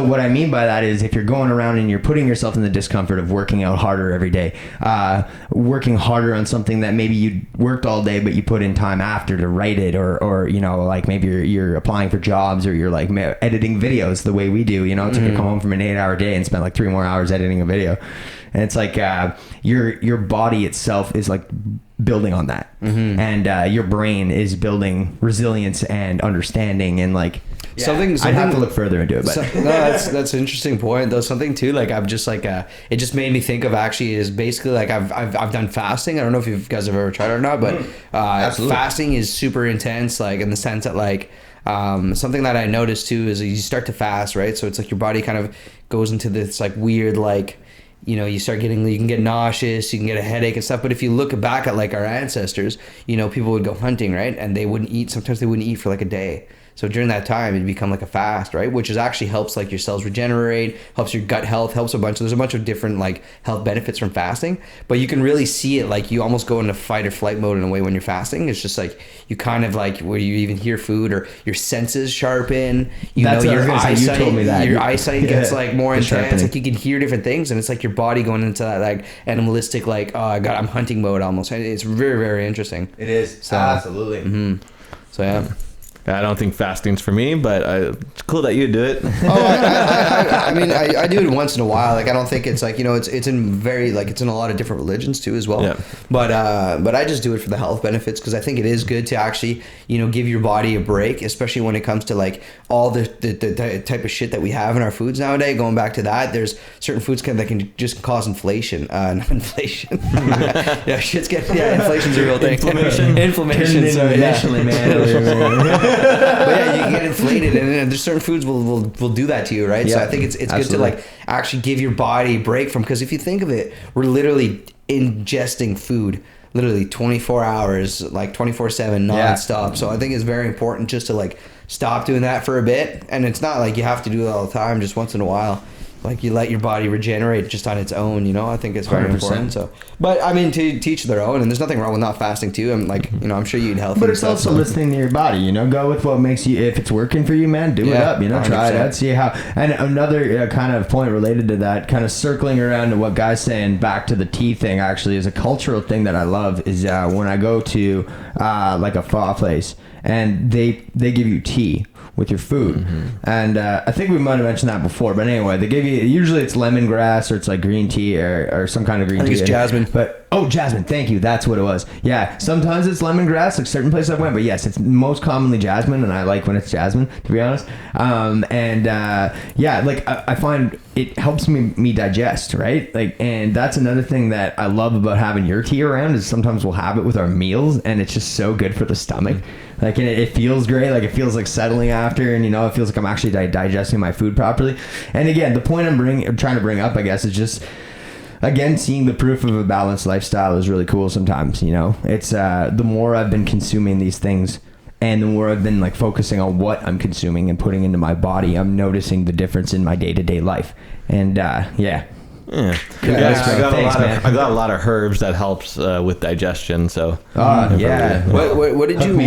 what I mean by that is, if you're going around and you're putting yourself in the discomfort of working out harder every day, working harder on something that maybe you worked all day but you put in time after to write it, or like maybe you're applying for jobs, or you're like editing videos the way we do, it's like I come home from an 8-hour day and spend like 3 more hours editing a video. And it's like your body itself is like building on that, and your brain is building resilience and understanding, and like something. I'd have to look further into it, but that's an interesting point though. Something too, like, I've just like it just made me think of, actually, is basically like I've done fasting. I don't know if you guys have ever tried it or not, but fasting is super intense, like in the sense that like. Something that I noticed too is you start to fast, right? So it's like your body kind of goes into this like weird, like, you can get nauseous, you can get a headache and stuff. But if you look back at like our ancestors, people would go hunting, right? And they wouldn't eat. Sometimes they wouldn't eat for like a day. So during that time, it'd become like a fast, right? Which is actually helps like your cells regenerate, helps your gut health, helps there's a bunch of different like health benefits from fasting. But you can really see it, like you almost go into fight or flight mode in a way when you're fasting. It's just like you kind of like, where you even hear food, or your senses sharpen, your eyesight gets like more intense. Like you can hear different things, and it's like your body going into that like animalistic, like, oh god, I'm hunting mode almost. It's very, very interesting. It is. So, absolutely. So yeah. I don't think fasting's for me, but it's cool that you do it. I mean, I do it once in a while. Like, I don't think it's like, it's in it's in a lot of different religions too as well. Yeah. But I just do it for the health benefits, because I think it is good to actually, give your body a break, especially when it comes to like all the type of shit that we have in our foods nowadays. Going back to that, there's certain foods that can just cause inflation. Not inflation. Inflation's a real thing. Inflammation. So initially, man. But yeah, you can get inflated, and there's certain foods will do that to you, right? So I think it's good to like actually give your body a break from, because if you think of it, we're literally ingesting food literally 24 hours, like 24/7 nonstop. So I think it's very important just to like stop doing that for a bit, and it's not like you have to do it all the time, just once in a while. Like, you let your body regenerate just on its own, I think it's very 100%. Important. So, but I mean, to teach their own, and there's nothing wrong with not fasting too. I'm like, I'm sure you eat healthy. But it's also listening to your body, go with what makes you, if it's working for you, man, do it up, 100%. Try it out, see how. And another kind of point related to that, kind of circling around to what Guy's saying, back to the tea thing, actually, is a cultural thing that I love, is when I go to like a pho place, and they give you tea with your food, and I think we might have mentioned that before, but anyway, they give you, usually it's lemongrass, or it's like green tea, or some kind of green tea. I think it's jasmine. But jasmine, thank you, that's what it was. Yeah, sometimes it's lemongrass, like certain places I went, but yes, it's most commonly jasmine, and I like when it's jasmine, to be honest. I find it helps me digest, right? Like, and that's another thing that I love about having your tea around, is sometimes we'll have it with our meals, and it's just so good for the stomach. Like, and it feels great. Like, it feels like settling after, and it feels like I'm actually digesting my food properly. And again, the point I'm trying to bring up, I guess, is just, again, seeing the proof of a balanced lifestyle is really cool sometimes. It's the more I've been consuming these things, and the more I've been like focusing on what I'm consuming and putting into my body, I'm noticing the difference in my day-to-day life. And Yeah, I got a lot of herbs that helps with digestion. So, yeah. What did you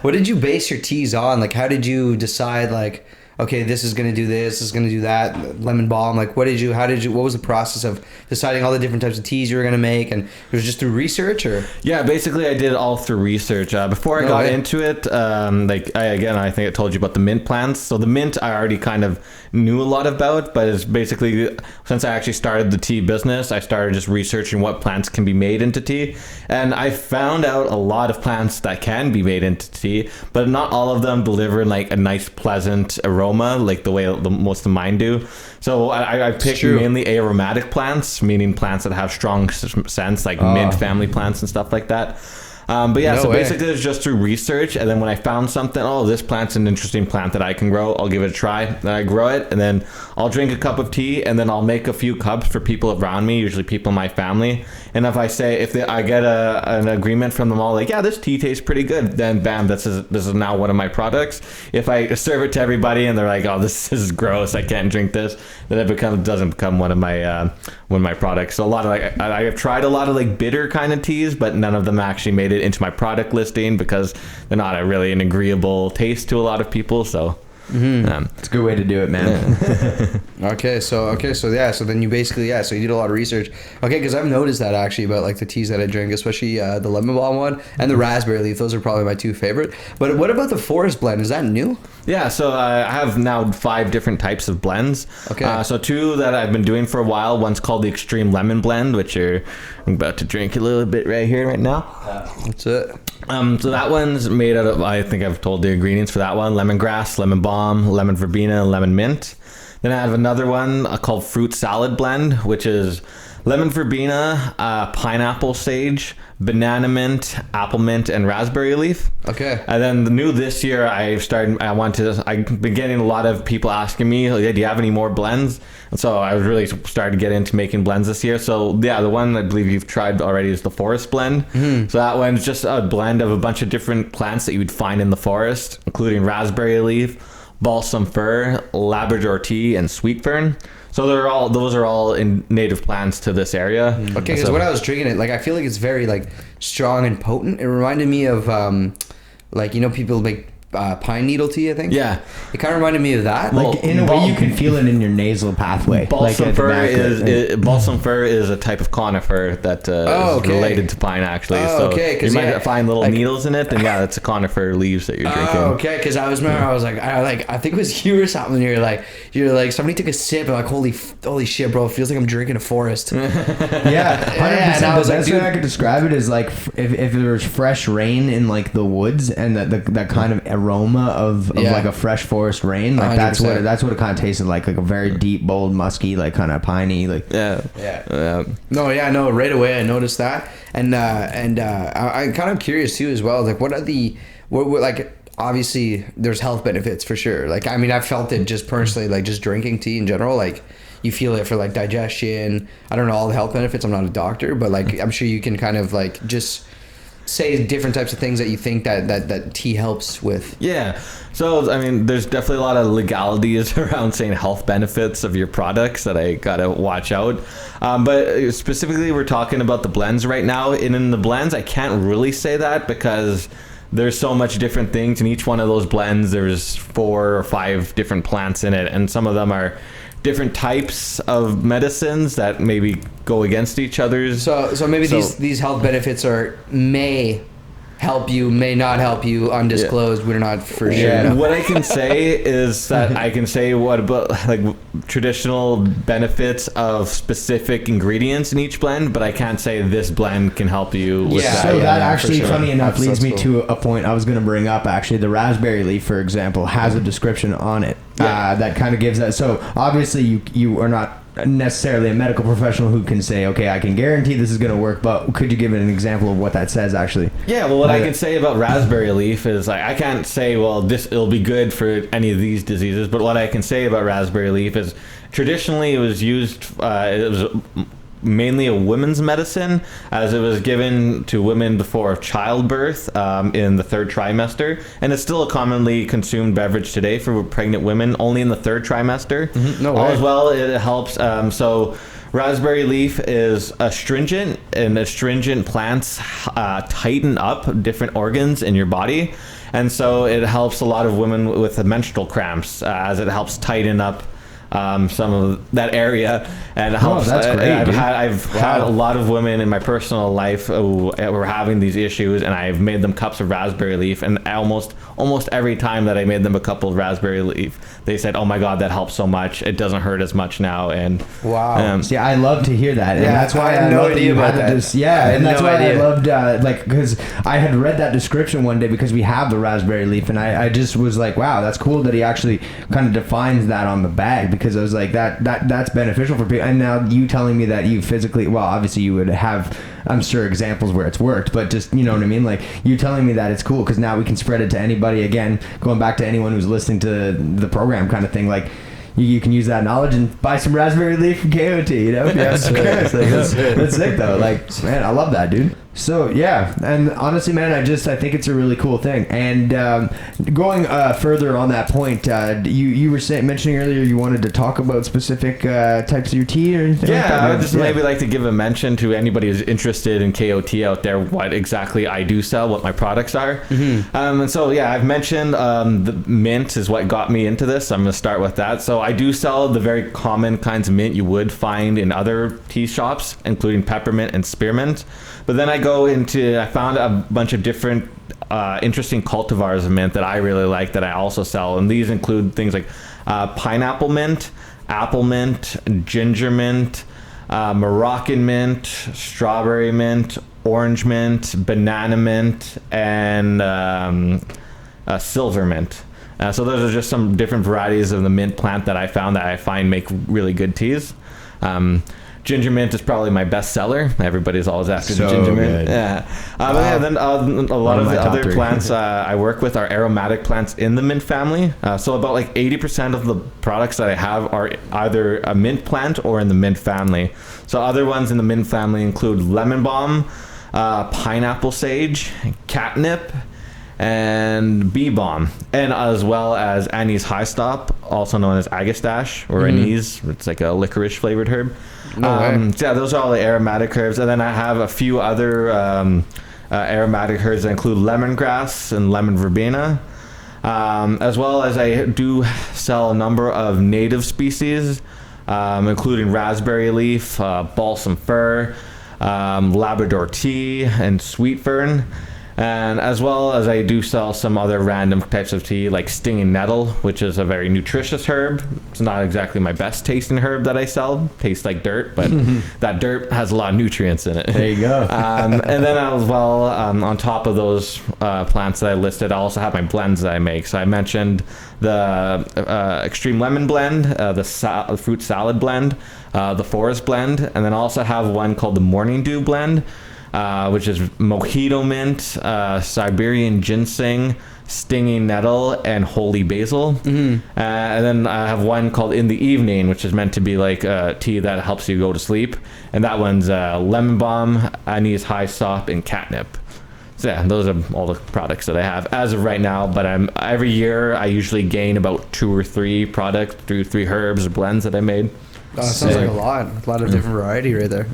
what did you base your teas on? Like, how did you decide? Like, okay, this is gonna do this is gonna do that. Lemon balm. Like, what was the process of deciding all the different types of teas you were gonna make? And it was just through research, or? Yeah, basically I did it all through research. Before I got into it, I think I told you about the mint plants. So the mint I already kind of knew a lot about, but it's basically, since I actually started the tea business, I started just researching what plants can be made into tea. And I found out a lot of plants that can be made into tea, but not all of them deliver like a nice, pleasant aroma like the way most of mine do. So I picked mainly aromatic plants, meaning plants that have strong scents, like mint family plants and stuff like that. Basically it's just through research, and then when I found something, this plant's an interesting plant that I can grow, I'll give it a try. Then I grow it, and then I'll drink a cup of tea, and then I'll make a few cups for people around me, usually people in my family. And if I get an agreement from them all, like, yeah, this tea tastes pretty good, then bam, this is now one of my products. If I serve it to everybody and they're like, oh, this is gross, I can't drink this, then it doesn't become one of my products. So I've tried a lot of like bitter kind of teas, but none of them actually made it into my product listing because they're not really an agreeable taste to a lot of people. So it's a good way to do it, man. So then you basically so you did a lot of research. Okay, because I've noticed that actually about like the teas that I drink, especially the lemon balm one and the raspberry leaf. Those are probably my two favorite. But what about the forest blend? Is that new? Yeah, so I have now 5 different types of blends. Okay. So 2 that I've been doing for a while. One's called the Extreme Lemon Blend, which I'm about to drink a little bit right now. That's it. So that one's made out of, I think I've told the ingredients for that one: lemongrass, lemon balm, lemon verbena, and lemon mint. Then I have another one called Fruit Salad Blend, which is lemon verbena, pineapple sage, banana mint, apple mint, and raspberry leaf. Okay. And then the new this year, I've been getting a lot of people asking me, like, do you have any more blends? And so I was really started to get into making blends this year. So yeah, the one I believe you've tried already is the forest blend. So that one's just a blend of a bunch of different plants that you would find in the forest, including raspberry leaf, balsam fir, Labrador tea, and sweet fern. So those are all in native plants to this area. Okay, because when I was drinking it, like, I feel like it's very like strong and potent. It reminded me of people make pine needle tea, I think. Yeah, it kind of reminded me of that. Like, in a way, you can feel it in your nasal pathway. Balsam fir is a type of conifer that is related to pine, actually. You might find little needles in it, and that's a conifer leaves that you're drinking. Okay, because I think it was you or something. You're like somebody took a sip and like, holy shit, bro, it feels like I'm drinking a forest. Yeah, 100%. The best way I could describe it is like if there was fresh rain in like the woods, and that kind of aroma of like a fresh forest rain, like 100%. that's what it kind of tasted like a very deep, bold, musky, like kind of piney, like No, right away I noticed that, and I'm kind of curious too as well, like what like, obviously there's health benefits for sure. Like, I mean, I've felt it just personally, like just drinking tea in general, like you feel it for like digestion. I don't know all the health benefits, I'm not a doctor, but like I'm sure you can kind of like just say different types of things that you think that tea helps with. Yeah. So, I mean, there's definitely a lot of legalities around saying health benefits of your products that I gotta watch out. But specifically, we're talking about the blends right now. And in the blends, I can't really say that because there's so much different things. In each one of those blends, there's 4 or 5 different plants in it. And some of them are different types of medicines that maybe go against each other's. So maybe these health benefits may help you, may not help you, undisclosed. We're not for sure. No. What I can say is that I can say what about like traditional benefits of specific ingredients in each blend, but I can't say this blend can help you with that. So that actually, funny enough, leads me to a point I was going to bring up. Actually, the raspberry leaf, for example, has a description on it that kind of gives that. So obviously, you are not necessarily a medical professional who can say, okay, I can guarantee this is going to work, but could you give an example of what that says actually? Yeah, well, what I can say about raspberry leaf is like, I can't say, well, it'll be good for any of these diseases, but what I can say about raspberry leaf is traditionally it was used, it was mainly a women's medicine, as it was given to women before childbirth in the third trimester, and it's still a commonly consumed beverage today for pregnant women, only in the third trimester. No way. As well, it helps. So raspberry leaf is astringent, and astringent plants tighten up different organs in your body, and so it helps a lot of women with menstrual cramps, as it helps tighten up some of that area, and it helps. That's great, I've had a lot of women in my personal life who were having these issues, and I've made them cups of raspberry leaf, and almost every time that I made them a cup of raspberry leaf, they said, "Oh my God, that helps so much. It doesn't hurt as much now." And wow, see, I love to hear that, and Yeah, that's why I had I no loved that idea you about had that. this. Yeah, I had and that's no why idea. I loved like, because I had read that description one day because we have the raspberry leaf, and I just was like, wow, that's cool that he actually kind of defines that on the bag, because I was like, that's beneficial for people. And now you telling me that you physically, well, obviously you would have, I'm sure, examples where it's worked, but just, you know what I mean, like you telling me that it's cool because now we can spread it to anybody. Again, going back to anyone who's listening to the program kind of thing, like you can use that knowledge and buy some raspberry leaf from Kayo-Tea, you know? Yeah, that's sick though. Like, man, I love that, dude. So yeah, and honestly, man, I think it's a really cool thing. And going further on that point, you were mentioning earlier you wanted to talk about specific types of your tea or anything. Yeah, like that, I would just maybe like to give a mention to anybody who's interested in Kayo-Tea out there, what exactly I do sell, what my products are. Mm-hmm. And so yeah, I've mentioned the mint is what got me into this. I'm going to start with that. So I do sell the very common kinds of mint you would find in other tea shops, including peppermint and spearmint. But then I found a bunch of different interesting cultivars of mint that I really like that I also sell. And these include things like pineapple mint, apple mint, ginger mint, Moroccan mint, strawberry mint, orange mint, banana mint, and silver mint. So those are just some different varieties of the mint plant that I found that I find make really good teas. Ginger mint is probably my best seller. Everybody's always after the ginger mint. Yeah. Then a lot of the other plants I work with are aromatic plants in the mint family. So about like 80% of the products that I have are either a mint plant or in the mint family. So other ones in the mint family include lemon balm, pineapple sage, catnip, and bee balm, and as well as anise high stop, also known as agastache or anise. It's like a licorice flavored herb. So yeah, those are all the aromatic herbs, and then I have a few other aromatic herbs that include lemongrass and lemon verbena, as well as I do sell a number of native species, including raspberry leaf, balsam fir, Labrador tea, and sweet fern. And as well as I do sell some other random types of tea like stinging nettle, which is a very nutritious herb. It's not exactly my best tasting herb that I sell. Tastes like dirt, but that dirt has a lot of nutrients in it. There you go. And then as well, on top of those plants that I listed, I also have my blends that I make. So I mentioned the extreme lemon blend, the fruit salad blend, the forest blend, and then I also have one called the morning dew blend, which is mojito mint, Siberian ginseng, stinging nettle, and holy basil. And then I have one called in the evening, which is meant to be like a tea that helps you go to sleep. And that one's lemon balm, anise high stop, and catnip. So yeah, those are all the products that I have as of right now. But every year I usually gain about 2 or 3 products, 2 or 3 herbs or blends that I made. That sounds like a lot of different variety right there.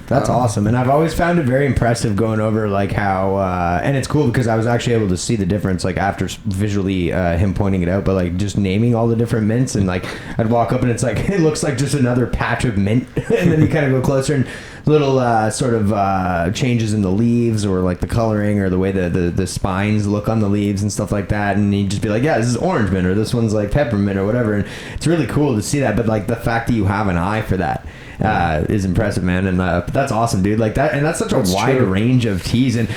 That's awesome, and I've always found it very impressive going over like how, and it's cool because I was actually able to see the difference like after visually him pointing it out, but like just naming all the different mints, and like I'd walk up and it's like it looks like just another patch of mint, and then you kind of go closer and little sort of changes in the leaves or like the coloring or the way the spines look on the leaves and stuff like that, and you'd just be like, yeah, this is orange mint or this one's like peppermint or whatever, and it's really cool to see that. But like the fact that you have an eye for that is impressive, man, and that's awesome, dude. Like that, and that's such a wide range of teas. And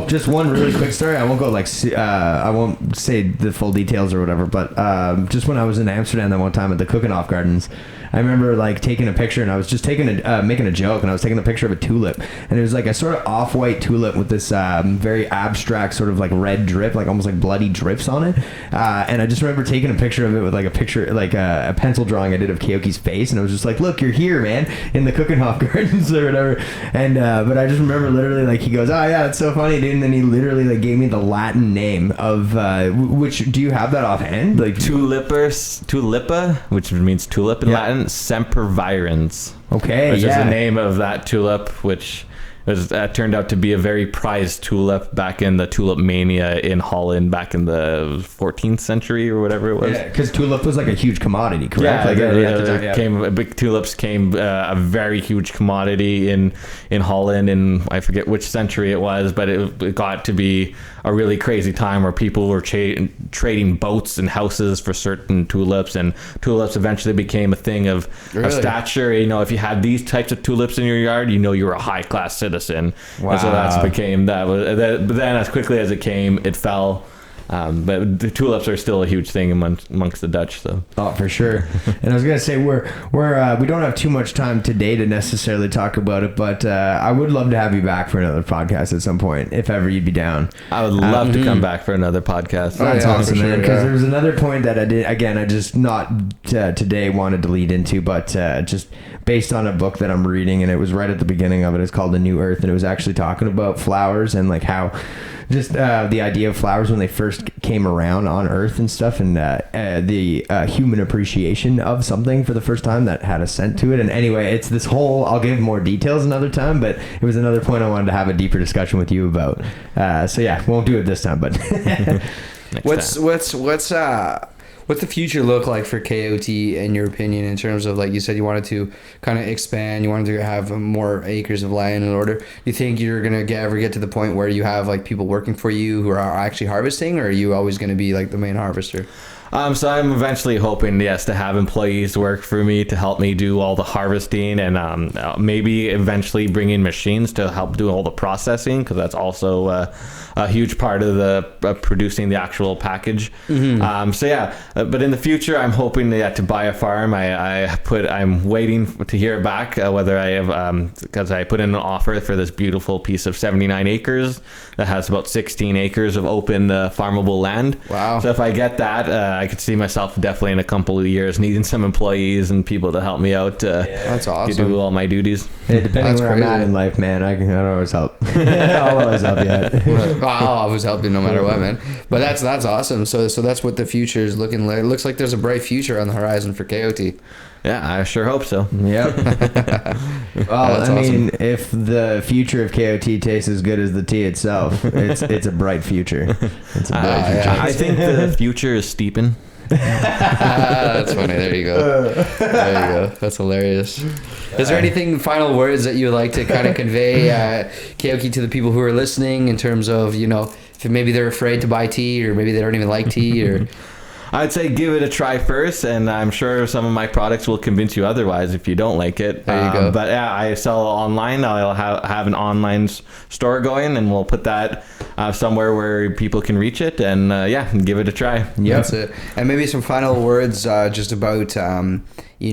just one really quick story. I won't go like I won't say the full details or whatever, but just when I was in Amsterdam that one time at the Cooking Off Gardens, I remember like taking a picture, and I was just making a joke, and I was taking a picture of a tulip, and it was like a sort of off-white tulip with this very abstract sort of like red drip, like almost like bloody drips on it. And I just remember taking a picture of it with like a pencil drawing I did of Kayo-Kee's face, and I was just like, look, you're here, man, in the Cookenhof Gardens or whatever. And but I just remember literally like he goes, oh yeah, it's so funny, dude. And then he literally like gave me the Latin name of which, do you have that offhand? Like tulipa, which means tulip in Latin, sempervirens. Okay, which is the name of that tulip, which turned out to be a very prized tulip back in the tulip mania in Holland back in the 14th century or whatever it was. Yeah, because tulip was like a huge commodity, correct? Yeah, big tulips came a very huge commodity in Holland, and I forget which century it was, but it got to be a really crazy time where people were trading boats and houses for certain tulips, and tulips eventually became a thing of stature. You know, if you had these types of tulips in your yard, you know you were a high class citizen. Wow. And so that became but then as quickly as it came, it fell. But the tulips are still a huge thing amongst the Dutch. So for sure. And I was gonna say we don't have too much time today to necessarily talk about it, but I would love to have you back for another podcast at some point, if ever you'd be down. I would love to come back for another podcast. That's awesome, man. Because there was another point that I did. Again, I just not today wanted to lead into, but just based on a book that I'm reading, and it was right at the beginning of it. It's called The New Earth, and it was actually talking about flowers and like how just the idea of flowers when they first came around on Earth and stuff, and the human appreciation of something for the first time that had a scent to it. And anyway, it's this whole, I'll give more details another time, but it was another point I wanted to have a deeper discussion with you about. So yeah, won't do it this time, but What's the future look like for Kayo-Tea in your opinion, in terms of, like you said, you wanted to kind of expand, you wanted to have more acres of land in order. You think you're going to ever get to the point where you have like people working for you who are actually harvesting, or are you always going to be like the main harvester? So I'm eventually hoping, yes, to have employees work for me to help me do all the harvesting, and maybe eventually bring in machines to help do all the processing, because that's also a huge part of the producing the actual package. Mm-hmm. But in the future, I'm hoping to buy a farm. I'm waiting to hear back whether I have, because I put in an offer for this beautiful piece of 79 acres that has about 16 acres of open farmable land. Wow. So if I get that, I could see myself definitely in a couple of years needing some employees and people to help me out that's awesome. to do all my duties. Hey, depending where I'm at in life, man, I can always help. I'll always help you. I'll always help you no matter what, man. But that's awesome. So that's what the future is looking like. It looks like there's a bright future on the horizon for Kayo-Tea. Yeah, I sure hope so. Yep. Well, I mean, if the future of Kayo-Tea tastes as good as the tea itself, it's a bright future. It's a bright future. Yeah. I think the future is steeping. That's funny. There you go. That's hilarious. Is there anything, final words that you would like to kind of convey, Kayo-Tea, to the people who are listening, in terms of, you know, if maybe they're afraid to buy tea, or maybe they don't even like tea, or... I'd say give it a try first, and I'm sure some of my products will convince you otherwise if you don't like it. There you go. But yeah, I sell online. I'll have an online store going, and we'll put that somewhere where people can reach it, and give it a try. Yeah, that's it. And maybe some final words just about like kind of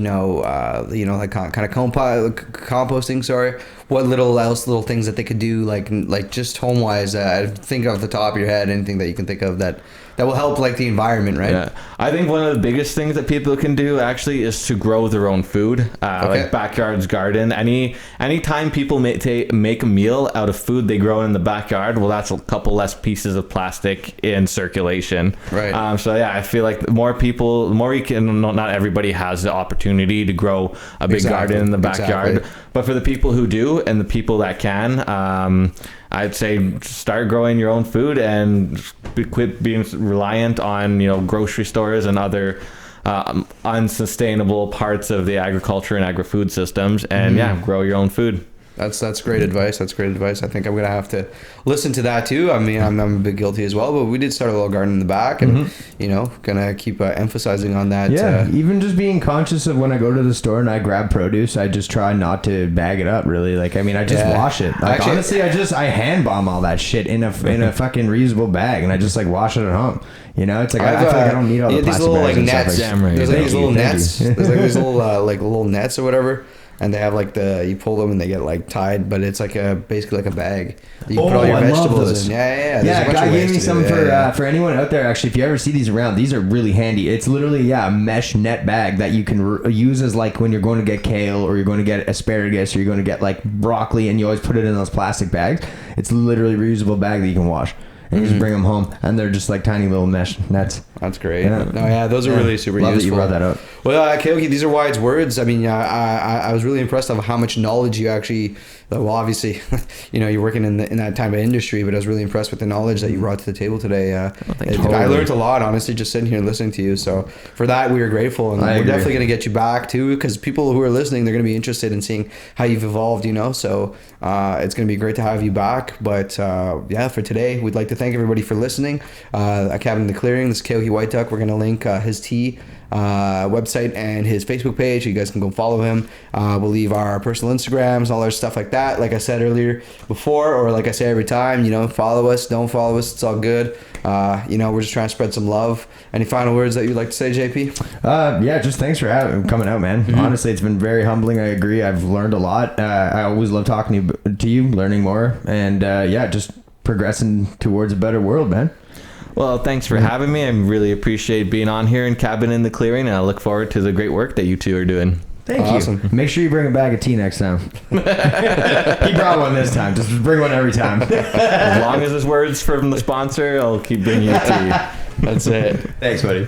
composting. Sorry, what little things that they could do, like just home wise. Think off the top of your head, anything that you can think of that will help, like, the environment, right? Yeah, I think one of the biggest things that people can do actually is to grow their own food, like backyards, garden. Anytime people make a meal out of food they grow in the backyard, well, that's a couple less pieces of plastic in circulation. Right. I feel like the more you can. Not everybody has the opportunity to grow a big garden in the backyard, but for the people who do and the people that can, I'd say start growing your own food and quit being reliant on grocery stores and other unsustainable parts of the agriculture and agri-food systems, and grow your own food. That's great advice. That's great advice. I think I'm gonna have to listen to that too. I mean, I'm a bit guilty as well, but we did start a little garden in the back, and gonna keep emphasizing on that. Yeah, even just being conscious of when I go to the store and I grab produce, I just try not to bag it up. Really, like I mean, I just wash it. Like, actually, honestly, I hand bomb all that shit in a fucking reusable bag, and I just like wash it at home. You know, it's like I feel like I don't need all the plastic little bags like nets. There's Like these little nets. There's like these little like little nets or whatever. And they have like you pull them and they get like tied, but it's like basically like a bag. You put all your vegetables in. Yeah. Yeah, guy gave me some for anyone out there. Actually, if you ever see these around, these are really handy. It's literally a mesh net bag that you can use as like when you're going to get kale or you're going to get asparagus or you're going to get like broccoli, and you always put it in those plastic bags. It's literally a reusable bag that you can wash. And you just bring them home, and they're just like tiny little mesh nets. That's great. Yeah. Those are really super Love useful. That you brought that up. Well, Kayo-Tea, these are wise words. I mean, I was really impressed of how much knowledge you actually. Well, obviously, you're working in that type of industry, but I was really impressed with the knowledge that you brought to the table today. I learned a lot, honestly, just sitting here and listening to you. So for that, we are grateful, and we're definitely going to get you back too, because people who are listening, they're going to be interested in seeing how you've evolved. So it's going to be great to have you back. But for today, we'd like to thank everybody for listening. At Cabin in the Clearing, this is Kayo-Tea White Duck. We're going to link his tea website and his Facebook page. You guys can go follow him. We'll leave our personal Instagrams, all our stuff like that. Like I said earlier before, or like I say every time, follow us, don't follow us, it's all good. We're just trying to spread some love. Any final words that you'd like to say, JP? Just thanks for coming out, man. Honestly, it's been very humbling. I agree. I've learned a lot. I always love talking to you, learning more, and just progressing towards a better world, man. Well, thanks for having me. I really appreciate being on here in Cabin in the Clearing, and I look forward to the great work that you two are doing. Thank you. Make sure you bring a bag of tea next time. He brought one this time. Just bring one every time. As long as there's words from the sponsor, I'll keep bringing you tea. That's it. Thanks, buddy.